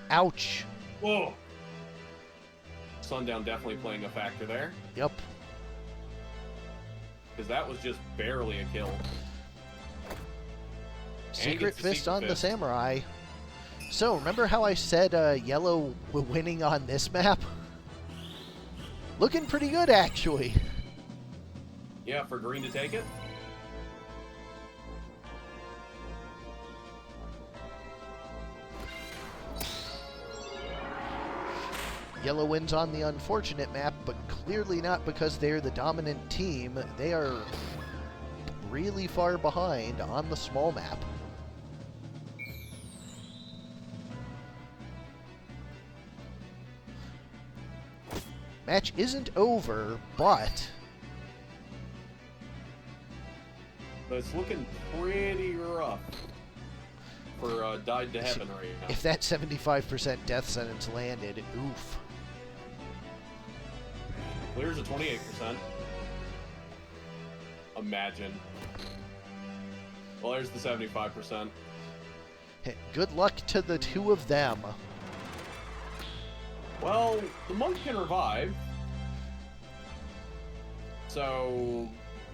Ouch. Whoa. Sundown definitely playing a factor there. Yep. Because that was just barely a kill. Secret fist on the Samurai. So, remember how I said yellow winning on this map? Looking pretty good, actually. Yeah, for green to take it. Yellow wins on the unfortunate map, but clearly not because they're the dominant team. They are really far behind on the small map. Match isn't over, but it's looking pretty rough for Died to Heaven right now. if that 75% death sentence landed, oof. Clears a 28%. Imagine. Well, there's the 75%. Good luck to the two of them. Well, the monk can revive. So,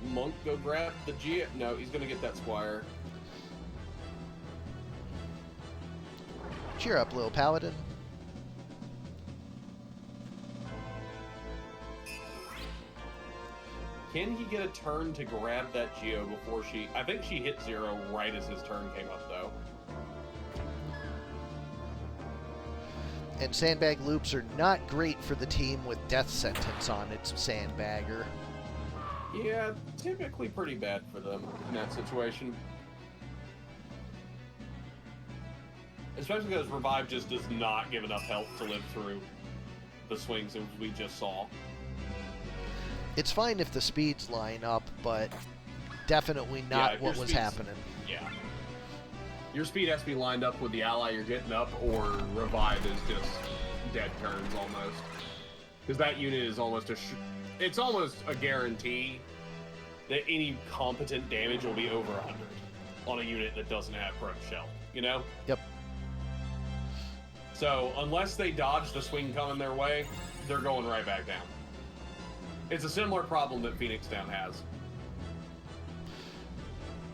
monk go grab the G. No, he's gonna get that squire. Cheer up, little paladin. Can he get a turn to grab that Geo before she... I think she hit 0 right as his turn came up, though. And sandbag loops are not great for the team with death sentence on its sandbagger. Yeah, typically pretty bad for them in that situation. Especially because Revive just does not give enough health to live through the swings that we just saw. It's fine if the speeds line up, but definitely not what was happening. Yeah. Your speed has to be lined up with the ally you're getting up, or Revive is just dead turns almost. Because that unit is almost it's almost a guarantee that any competent damage will be over 100 on a unit that doesn't have Pro Shell, you know? Yep. So, unless they dodge the swing coming their way, they're going right back down. It's a similar problem that Phoenix Down has.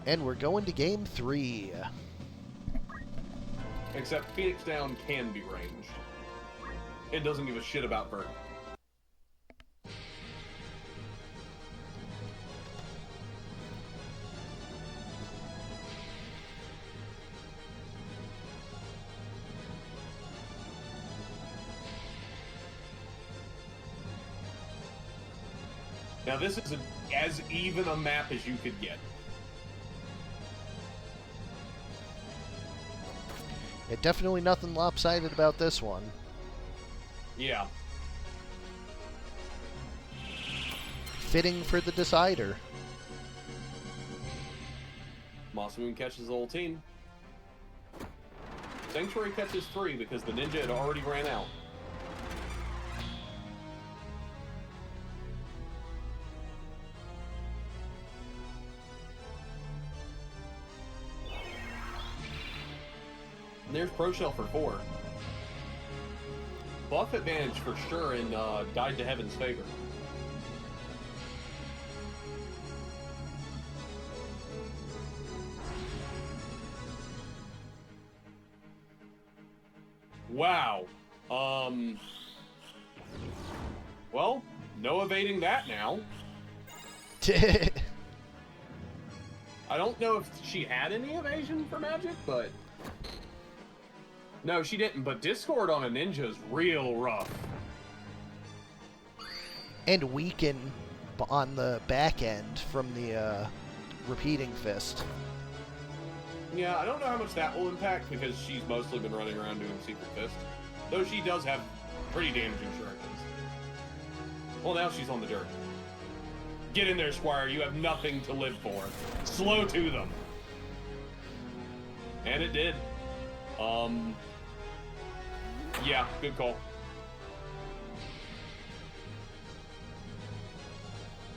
And we're going to game 3. Except Phoenix Down can be ranged. It doesn't give a shit about Vert. Now this is as even a map as you could get. Yeah, definitely nothing lopsided about this one. Yeah. Fitting for the decider. Masamune catches the whole team. Sanctuary catches 3 because the ninja had already ran out. And there's Pro Shell for 4. Buff advantage for sure in Died to Heaven's favor. Wow. Well, no evading that now. I don't know if she had any evasion for magic, but... No, she didn't, but Discord on a ninja is real rough. And weaken on the back end from the repeating fist. Yeah, I don't know how much that will impact because she's mostly been running around doing Secret Fist. Though she does have pretty damaging shurikens. Well, now she's on the dirt. Get in there, Squire. You have nothing to live for. Slow to them. And it did. Yeah, good call.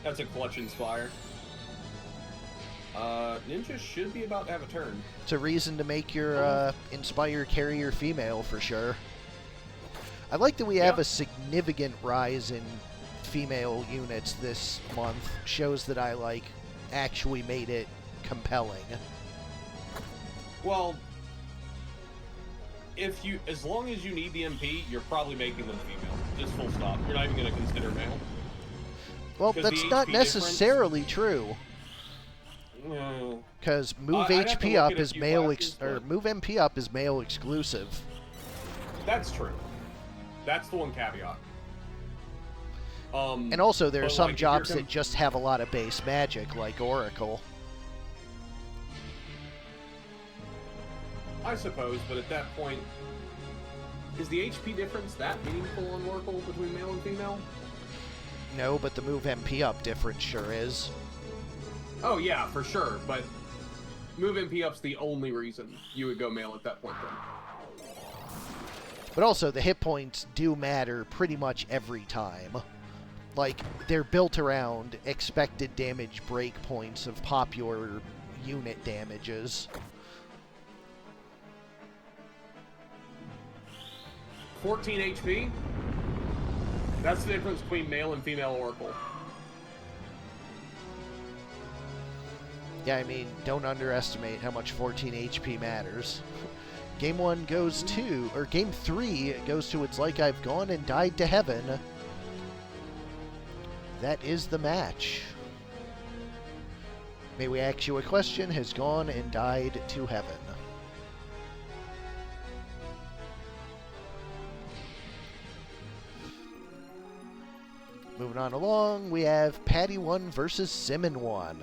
That's a clutch Inspire. Ninja should be about to have a turn. It's a reason to make your Inspire carrier female for sure. I like that we have a significant rise in female units this month. Shows that I actually made it compelling. Well, as long as you need the MP, you're probably making them female. Just full stop. You're not even going to consider male. Well, Does that's the not HP necessarily true. No. Because move I'd have to HP look up at a is few male classes, or but- move MP up is male exclusive. That's true. That's the one caveat. And also, there are but, some like, if jobs you're that just have a lot of base magic, like Oracle. I suppose, but at that point, is the HP difference that meaningful on Oracle between male and female? No, but the move MP up difference sure is. Oh yeah, for sure, but move MP up's the only reason you would go male at that point then. But also, the hit points do matter pretty much every time. Like, they're built around expected damage breakpoints of popular unit damages. 14 HP? That's the difference between male and female Oracle. Yeah, I mean, don't underestimate how much 14 HP matters. Game 1 goes to, or Game 3 goes to It's Like I've Gone and Died to Heaven. That is the match. May we ask you a question? Has gone and died to heaven. Moving on along, we have Paddy 1 versus Simmon 1.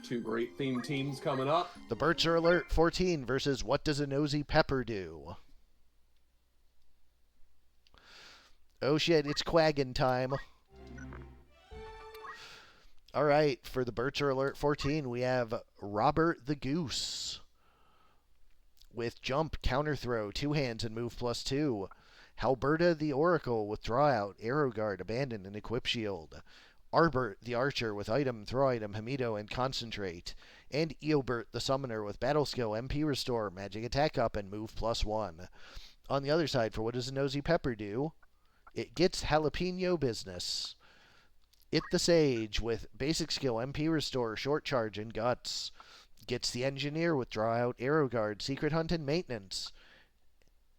Two great theme teams coming up. The Birds Are Alert 14 versus What Does a Nosy Pepper Do? Oh shit, it's quaggin' time. Alright, for the Birds Are Alert 14, we have Robert the Goose. With Jump, Counter Throw, 2 hands, and Move +2. Halberta the Oracle with Draw Out, Arrow Guard, Abandon, and Equip Shield. Arbert the Archer with Item, Throw Item, Hamido, and Concentrate. And Eobert the Summoner with Battle Skill, MP Restore, Magic Attack Up, and Move +1. On the other side, for What Does a Nosy Pepper Do? It gets Jalapeno Business. It the Sage with Basic Skill, MP Restore, Short Charge, and Guts. Gets the Engineer with Draw Out, Arrow Guard, Secret Hunt, and Maintenance.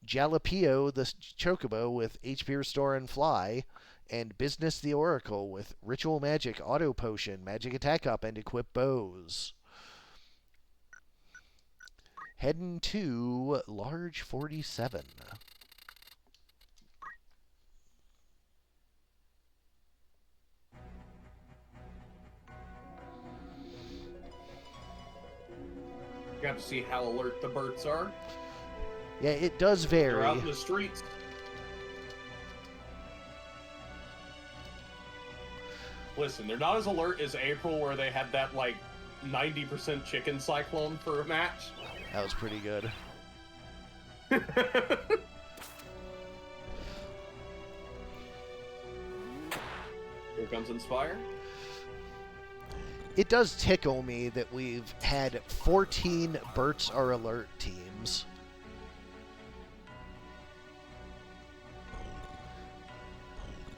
Jalapeno the Chocobo with HP Restore and Fly. And Business the Oracle with Ritual Magic, Auto Potion, Magic Attack Up, and Equip Bows. Heading to Large 47. You have to see how alert the birds are. Yeah, it does vary. They're out in the streets. Listen, they're not as alert as April, where they had that, like, 90% chicken cyclone for a match. That was pretty good. Here comes Inspire. It does tickle me that we've had 14 Birds Are Alert teams.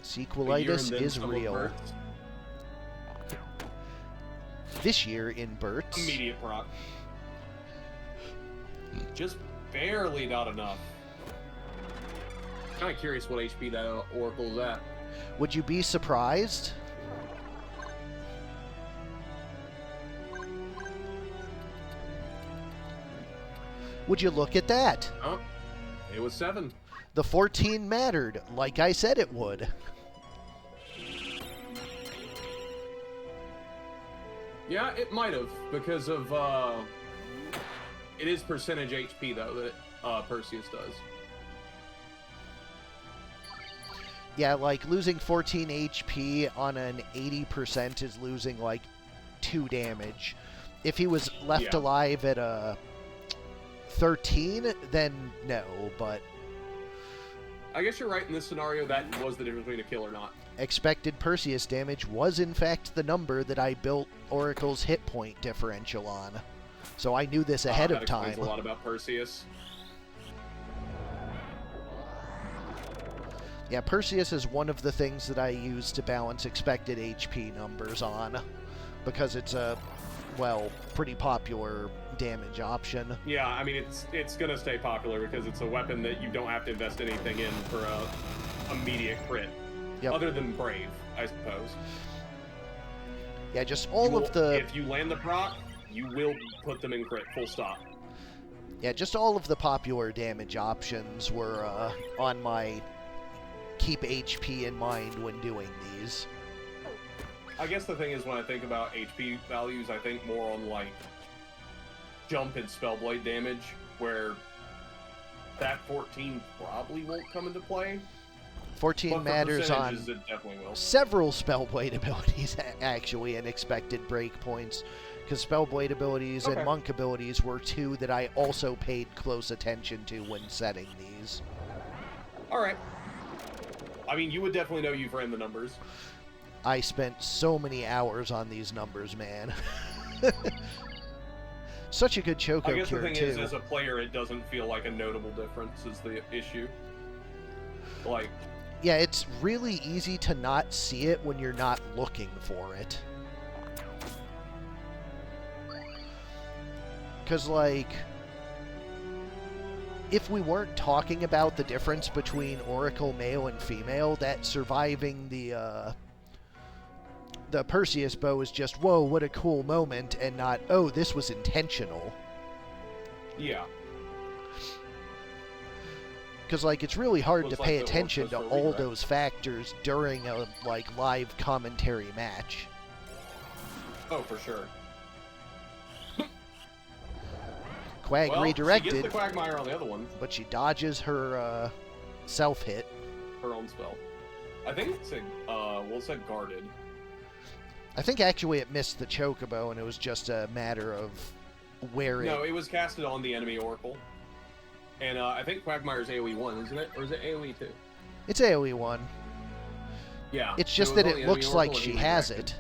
Sequelitis is real. This year in Birds. Immediate proc. Just barely not enough. Kind of curious what HP that Oracle's at. Would you be surprised? Would you look at that? Oh, it was 7. The 14 mattered, like I said it would. Yeah, it might have, because of, it is percentage HP, though, that Perseus does. Yeah, like, losing 14 HP on an 80% is losing, like, 2 damage. If he was left alive at a 13, then no, but... I guess you're right in this scenario, that was the difference between a kill or not. Expected Perseus damage was, in fact, the number that I built Oracle's hit point differential on. So I knew this ahead of time. That explains a lot about Perseus. Yeah, Perseus is one of the things that I use to balance expected HP numbers on, because it's a, well, pretty popular damage option. Yeah, I mean, it's gonna stay popular because it's a weapon that you don't have to invest anything in for a immediate crit. Yep. Other than Brave, I suppose. Yeah, just all of the... If you land the proc, you will put them in crit, full stop. Yeah, just all of the popular damage options were on my keep HP in mind when doing these. I guess the thing is, when I think about HP values, I think more on, like, jump and Spellblade damage, where that 14 probably won't come into play. 14 matters on it definitely will. several Spellblade abilities, actually, and expected breakpoints. Because Spellblade abilities and Monk abilities were two that I also paid close attention to when setting these. Alright. I mean, you would definitely know you've ran the numbers. I spent so many hours on these numbers, man. Such a good Choco cure, I guess the thing is, too. as a player, it doesn't feel like a notable difference is the issue. Like... Yeah, it's really easy to not see it when you're not looking for it. Because, like, if we weren't talking about the difference between Oracle male and female, that surviving the Perseus bow is just, whoa, what a cool moment, and not, oh, this was intentional. Yeah. Because, like, it's really hard to pay like attention to all those factors during a, like, live commentary match. Oh, for sure. Quag redirected. She gets the Quagmire on the other one. But she dodges her self-hit. Her own spell. I think it said, it said guarded. I think actually it missed the Chocobo, and it was just a matter of where No, it was casted on the enemy Oracle. And I think Quagmire's AoE 1, isn't it? Or is it AoE 2? It's AoE 1. Yeah. It's just that it looks like she has it.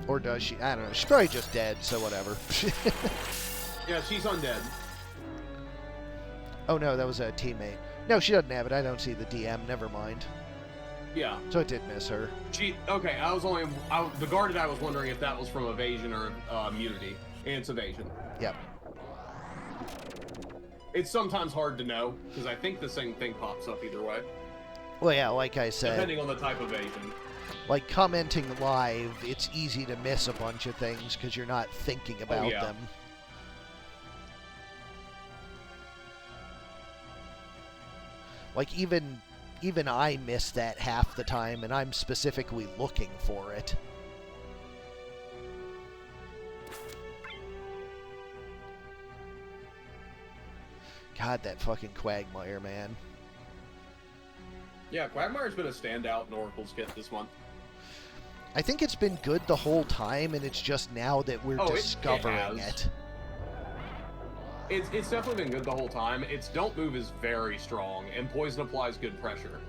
Or does she? I don't know. She's probably just dead, so whatever. Yeah, she's undead. Oh no, that was a teammate. No, she doesn't have it. I don't see the DM. Never mind. Yeah. So it did miss her. Okay, the guarded, I was wondering if that was from evasion or immunity. And it's evasion. Yep. It's sometimes hard to know, because I think the same thing pops up either way. Well, yeah, like I said. Depending on the type of evasion. Like, commenting live, it's easy to miss a bunch of things because you're not thinking about them. Like, even I miss that half the time, and I'm specifically looking for it. God, that fucking Quagmire, man. Yeah, Quagmire's been a standout in Oracle's kit this month. I think it's been good the whole time, and it's just now that we're discovering it. It's definitely been good the whole time. Its Don't Move is very strong, and Poison applies good pressure.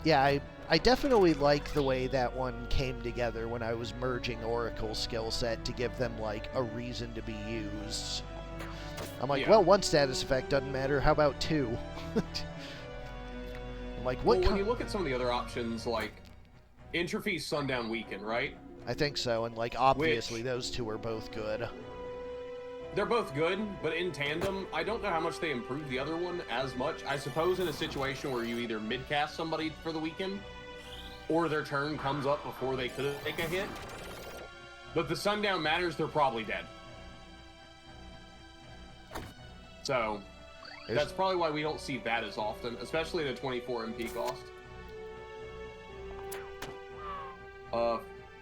Yeah, I definitely like the way that one came together when I was merging Oracle's skill set to give them, like, a reason to be used. I'm like, well, one status effect doesn't matter. How about two? I'm like, what? Well, when you look at some of the other options, like Entropy's Sundown Weaken, right? I think so, and like obviously those two are both good. They're both good, but in tandem, I don't know how much they improve the other one as much. I suppose in a situation where you either mid-cast somebody for the weekend, or their turn comes up before they could take a hit. But the Sundown matters, they're probably dead. So, that's probably why we don't see that as often, especially at a 24 MP cost.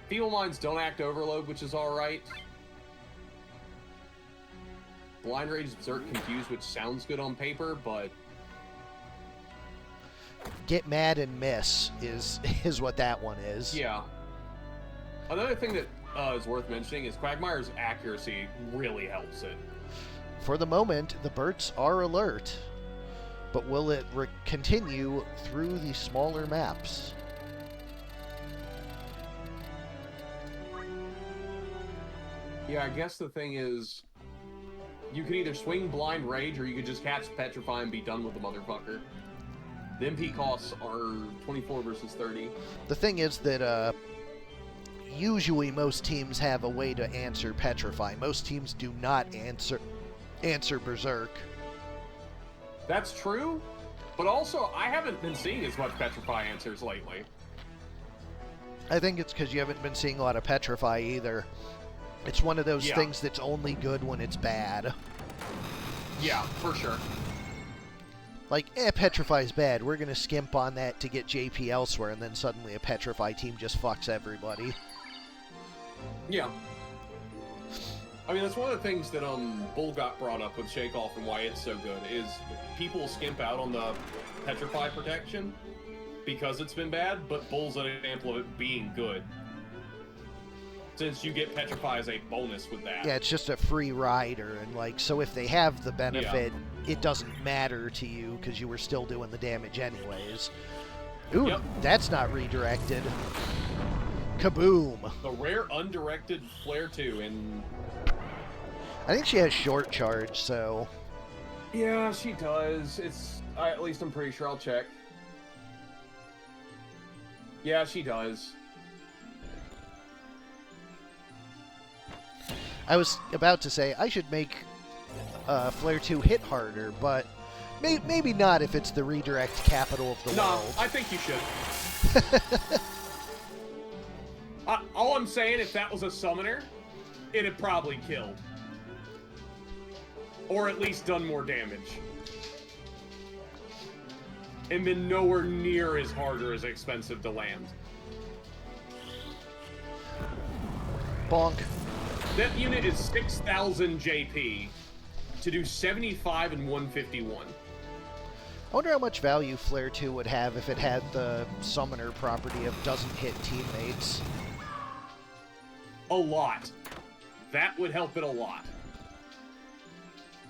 Feeble Minds don't act overload, which is alright. Blind Rage, Berserk, Confused, which sounds good on paper, but... Get mad and miss is what that one is. Yeah. Another thing that is worth mentioning is Quagmire's accuracy really helps it. For the moment, the Burts are alert, but will it continue through the smaller maps? Yeah, I guess the thing is, you could either swing Blind Rage or you could just catch Petrify and be done with the motherfucker. The MP costs are 24 versus 30. The thing is that usually most teams have a way to answer Petrify. Most teams do not answer Berserk. That's true, But also, I haven't been seeing as much Petrify answers lately. I think it's because you haven't been seeing a lot of Petrify either. It's one of those things that's only good when it's bad. Yeah, for sure. Like, Petrify's bad. We're going to skimp on that to get JP elsewhere, and then suddenly a Petrify team just fucks everybody. Yeah. I mean, that's one of the things that Bull got brought up with Shakeoff and why it's so good, is people skimp out on the Petrify protection because it's been bad, but Bull's an example of it being good. Since you get Petrify as a bonus with that. Yeah, it's just a free rider, and like, so if they have the benefit, it doesn't matter to you because you were still doing the damage anyways. Ooh, that's not redirected. Kaboom! The rare undirected Flare 2, and I think she has short charge, so... Yeah, she does. At least I'm pretty sure. I'll check. Yeah, she does. I was about to say, I should make Flare 2 hit harder, but maybe not if it's the redirect capital of the world. No, I think you should. All I'm saying, if that was a summoner, it'd probably killed. Or at least done more damage. And been nowhere near as hard or as expensive to land. Bonk. That unit is 6,000 JP to do 75 and 151. I wonder how much value Flare 2 would have if it had the summoner property of doesn't hit teammates. A lot. That would help it a lot.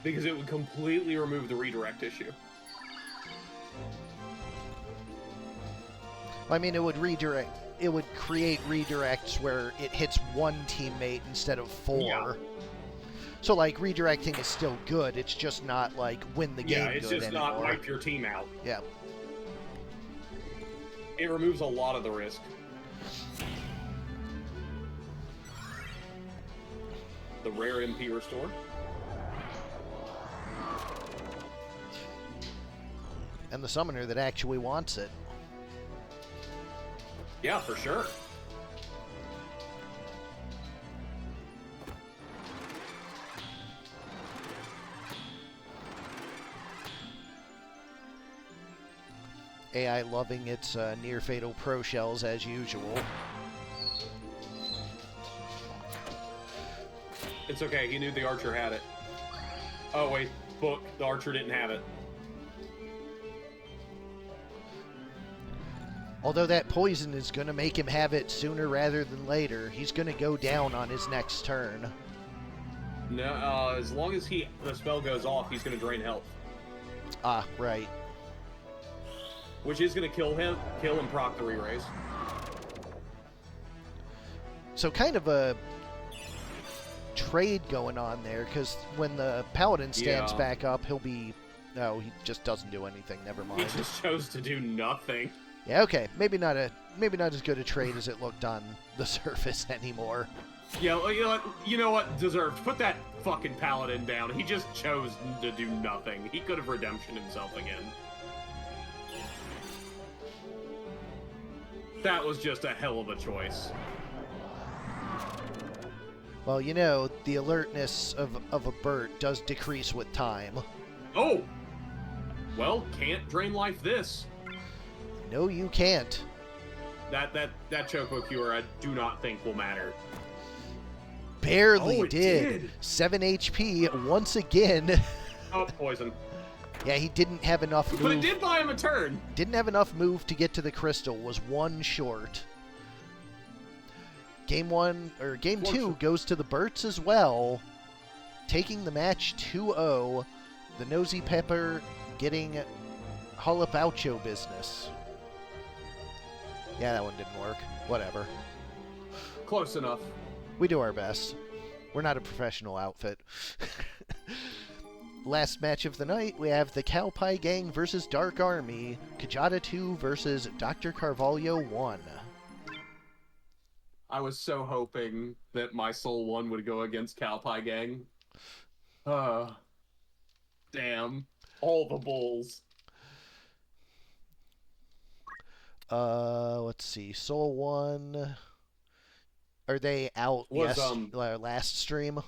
Because it would completely remove the redirect issue. I mean, it would redirect. It would create redirects where it hits one teammate instead of 4. Yeah. So, like, redirecting is still good. It's just not, like, win the game good anymore. Yeah, it's just not wipe your team out. Yeah. It removes a lot of the risk. The rare MP restore. And the summoner that actually wants it. Yeah, for sure. AI loving its near-fatal pro shells as usual. It's okay, he knew the archer had it. Oh wait, book, the archer didn't have it. Although that poison is going to make him have it sooner rather than later. He's going to go down on his next turn. No, as long as the spell goes off, he's going to drain health. Ah, right. Which is going to kill him and proc the re-raise. So kind of a trade going on there, because when the paladin stands back up, he'll be... No, he just doesn't do anything. Never mind. He just chose to do nothing. Yeah, okay. Maybe not as good a trade as it looked on the surface anymore. Yeah, well, you know what? Deserved. Put that fucking paladin down. He just chose to do nothing. He could have redemptioned himself again. That was just a hell of a choice. Well, you know, the alertness of a Burt does decrease with time. Oh! Well, can't drain life this. No, you can't. That Choco Cure I do not think will matter. Barely did. 7 HP once again. Oh, poison. Yeah, he didn't have enough move. But it did buy him a turn. Didn't have enough move to get to the crystal. Was one short. Game 2 goes to the Burts as well. Taking the match 2-0. The Nosy Pepper getting Jalapaucho business. Yeah, that one didn't work. Whatever. Close enough. We do our best. We're not a professional outfit. Last match of the night, we have the Cow Pie Gang versus Dark Army. Kjata 2 versus DrCarvalho 1. I was so hoping that my Soul 1 would go against Cow Pie Gang. Damn. All the bulls. Let's see. Soul 1. Are they out Was last stream?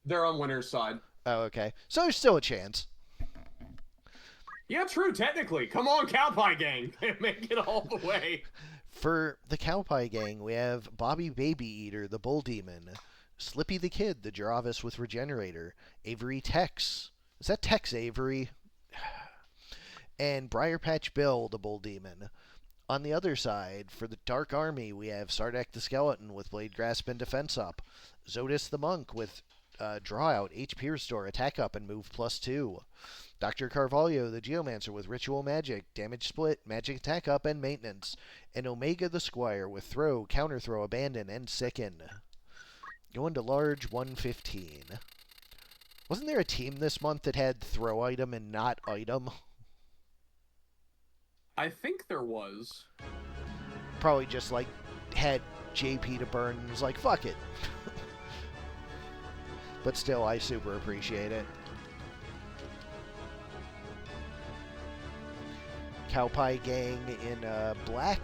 they're on winner's side. Oh, okay. So there's still a chance. Yeah, true, technically. Come on, Cowpie Gang. Make it all the way. For the Cowpie Gang, we have Bobby Baby Eater, the Bull Demon, Slippy the Kid, the Jaravis with Regenerator, Avery Tex. Is that Tex Avery? And Briarpatch Bill, the Bull Demon. On the other side, for the Dark Army, we have Sardek the Skeleton with Blade Grasp and Defense Up, Zodis the Monk with Draw Out, HP Restore, Attack Up, and Move +2. DrCarvalho, the Geomancer with Ritual Magic, Damage Split, Magic Attack Up, and Maintenance. And Omega the Squire with Throw, Counter Throw, Abandon, and Sicken. Going to large 115. Wasn't there a team this month that had Throw Item and not Item? I think there was. Probably just like had JP to burn and was like, fuck it. But still, I super appreciate it. Cowpie Gang in black.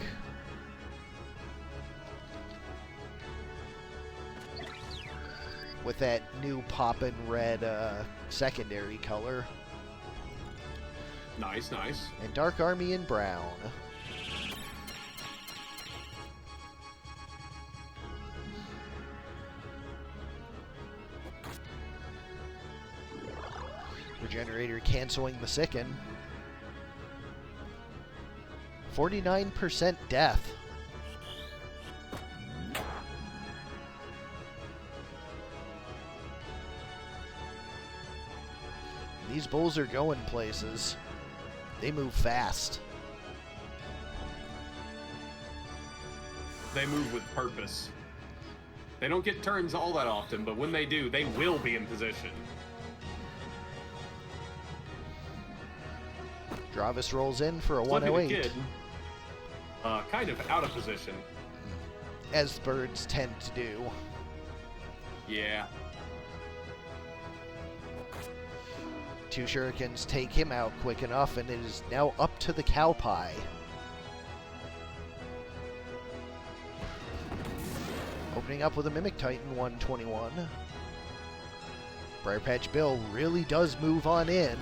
With that new poppin' red secondary color. Nice, nice. And Dark Army in brown. Regenerator canceling the Sicken. 49% death. These bulls are going places. They move fast. They move with purpose. They don't get turns all that often, but when they do, they will be in position. Dravis rolls in for a Slippy 108. the Kid, kind of out of position. As birds tend to do. Yeah. Two shurikens take him out quick enough, and it is now up to the Cowpie. Opening up with a Mimic Titan 121. Briarpatch Bill really does move on in.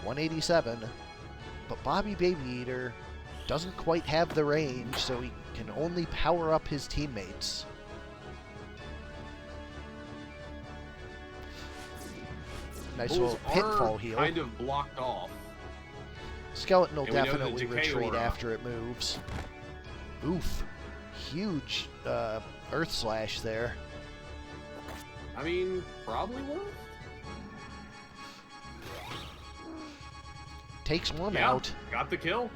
187. But Bobby Baby Eater doesn't quite have the range, so he can only power up his teammates. Nice little pitfall heal. Kind of blocked off. Skeleton will And we know that definitely Decay retreat Aura. after it moves. Oof. Huge Earth Slash there. I mean, probably worth. Takes one Yeah, out. got the kill.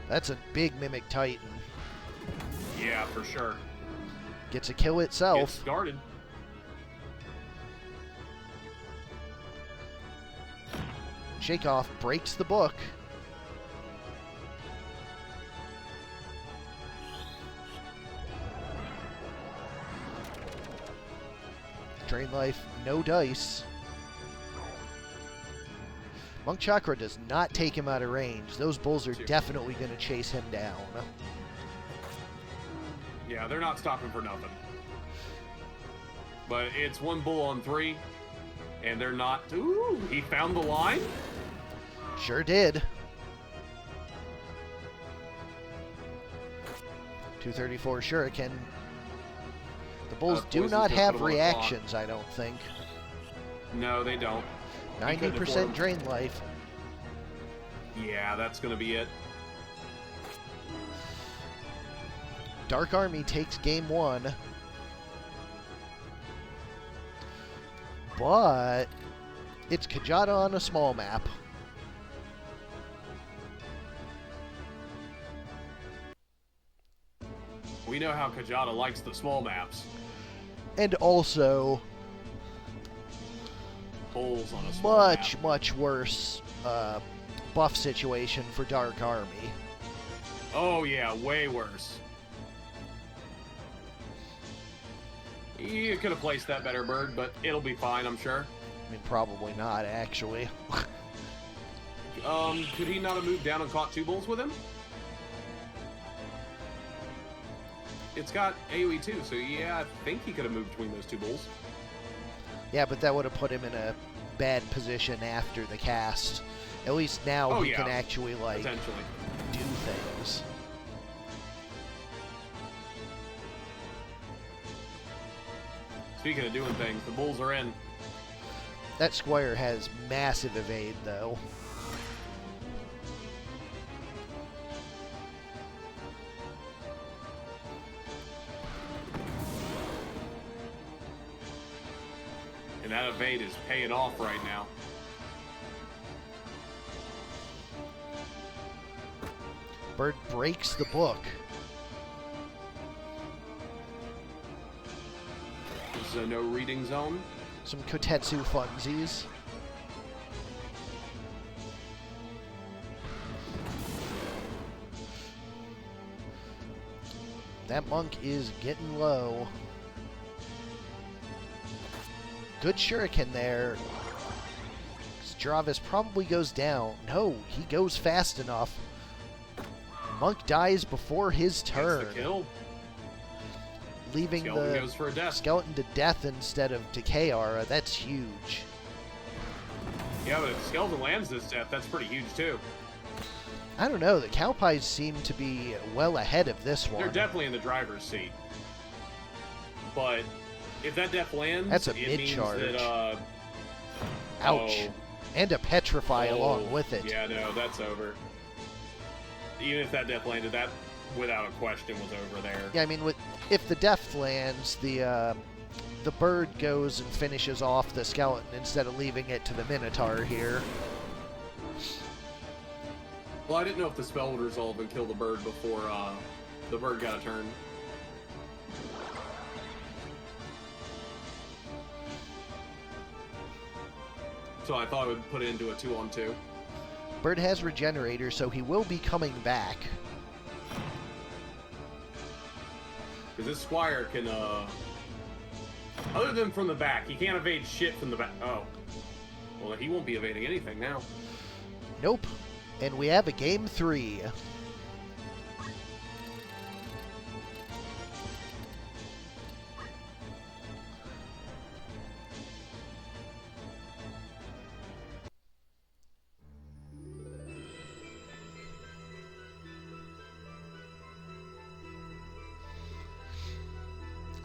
That's a big Mimic Titan. Yeah, for sure. Gets a kill Gets itself. started. Shakeoff breaks the book. Drain life, no dice. Monk Chakra does not take him out of range. Those bulls are definitely going to chase him down. Yeah, they're not stopping for nothing. But it's one bull on 3, and they're not. Ooh, he found the line. Sure did. 234 Shuriken. The bulls do Poison's not gonna have put 'em on a reactions, I don't think. No, they don't. He couldn't afford 90% 'em. drain life. Yeah, that's gonna be it. Dark Army takes game 1. But it's Kjata on a small map. We know how Kjata likes the small maps. And also Bulls on a small map. much worse buff situation for Dark Army. Oh yeah, way worse. You could have placed that better, Bird, but it'll be fine, I'm sure. I mean, probably not, actually. Could he not have moved down and caught 2 bulls with him? It's got AoE too, so yeah, I think he could have moved between those 2 bulls. Yeah, but that would have put him in a bad position after the cast. At least now he can actually, like, potentially do things. Speaking of doing things, the bulls are in. That Squire has massive evade, though. And that evade is paying off right now. Bird breaks the book. This is a no reading zone. Some Kotetsu funsies. That monk is getting low. Good shuriken there. Stravis probably goes down. No, he goes fast enough. Monk dies before his turn. Gets the kill. Leaving Skeleton the goes for a death. skeleton to death instead of decay aura. That's huge. Yeah, but if Skeleton lands this death, that's pretty huge too. I don't know. The Cowpies seem to be well ahead of this one. They're definitely in the driver's seat. But if that death lands, That's a it means mid-charge. that, Ouch. And a Petrify along with it. Yeah, no, that's over. Even if that death landed, that without a question was over there. Yeah, I mean, if the death lands, the bird goes and finishes off the skeleton instead of leaving it to the Minotaur here. Well, I didn't know if the spell would resolve and kill the bird before the bird got a turn. So I thought I would put it into a 2-on-2. Bird has Regenerator, so he will be coming back. Because this Squire can, other than from the back, he can't evade shit from the back. Oh. Well, he won't be evading anything now. Nope. And we have a game 3.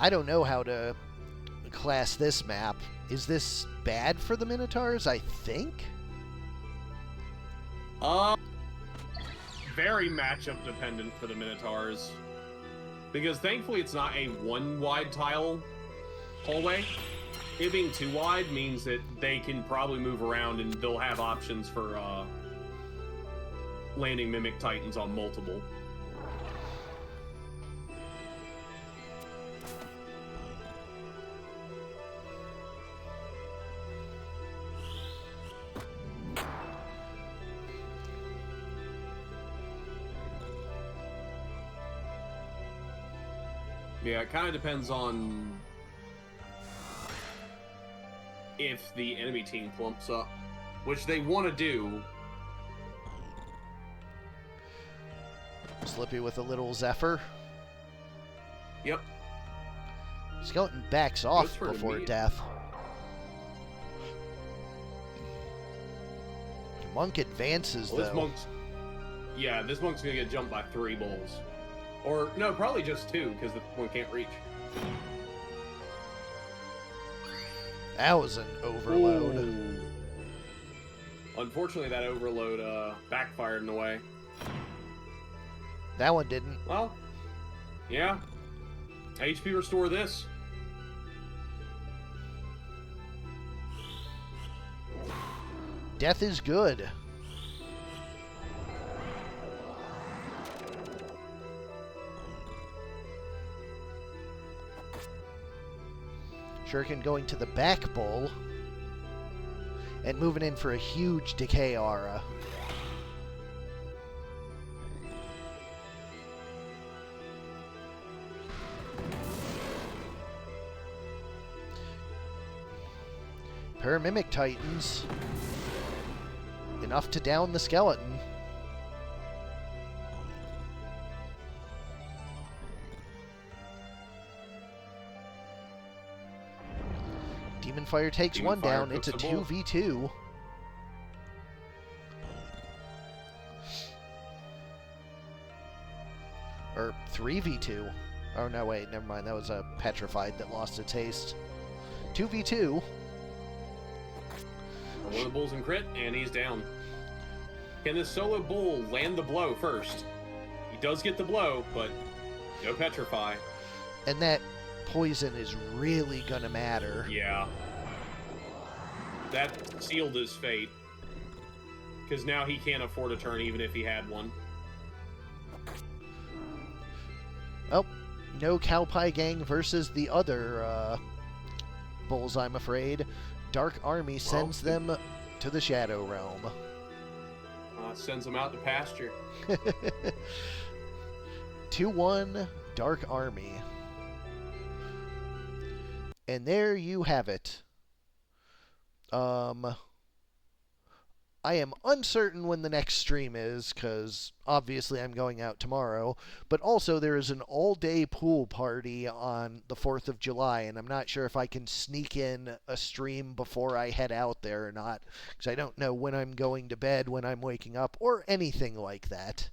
I don't know how to class this map. Is this bad for the Minotaurs? I think? Very matchup dependent for the Minotaurs. Because thankfully it's not a 1 wide tile hallway. It being 2 wide means that they can probably move around and they'll have options for landing Mimic Titans on multiple. Yeah, it kind of depends on if the enemy team clumps up, which they want to do. Slippy with a little Zephyr. Yep. Skeleton backs off before death. Monk advances, Well, though. This monk's gonna get jumped by 3 bulls. Or, no, probably just 2, because the one can't reach. That was an overload. Ooh. Unfortunately, that overload backfired in a way. That one didn't. Well, yeah. HP restore this. Death is good. Shuriken going to the back bull and moving in for a huge decay aura. Pair of Mimic Titans. And enough to down the skeleton. Demon Fire takes Demon one Fire down. It's a cooks a bull. 2v2. Or 3v2. Oh, no, wait, never mind. That was a Petrified that lost its haste. 2v2. One of the bulls in crit, and he's down. Can this solo bull land the blow first? He does get the blow, but no Petrify. And that poison is really gonna matter. Yeah. That sealed his fate. Because now he can't afford a turn even if he had one. Oh, no Cowpie Gang versus the other bulls, I'm afraid. Dark Army sends them to the Shadow Realm. Sends them out to pasture. 2-1 Dark Army. And there you have it. I am uncertain when the next stream is, because obviously I'm going out tomorrow, but also there is an all-day pool party on the 4th of July, and I'm not sure if I can sneak in a stream before I head out there or not, because I don't know when I'm going to bed, when I'm waking up, or anything like that.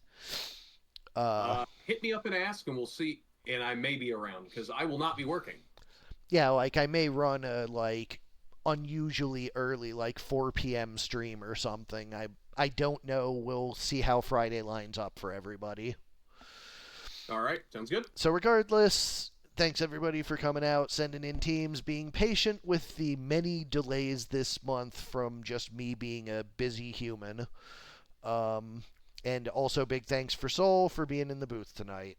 Hit me up and ask, and we'll see, and I may be around, because I will not be working. Yeah, like I may run a, unusually early, 4 p.m. stream or something. I don't know. We'll see how Friday lines up for everybody. All right, sounds good. So regardless, thanks everybody for coming out, sending in teams, being patient with the many delays this month from just me being a busy human. And also big thanks for Soul for being in the booth tonight.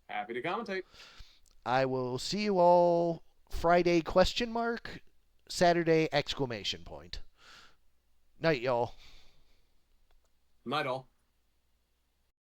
Happy to commentate. I will see you all Friday ? Saturday ! Night, y'all. Night all.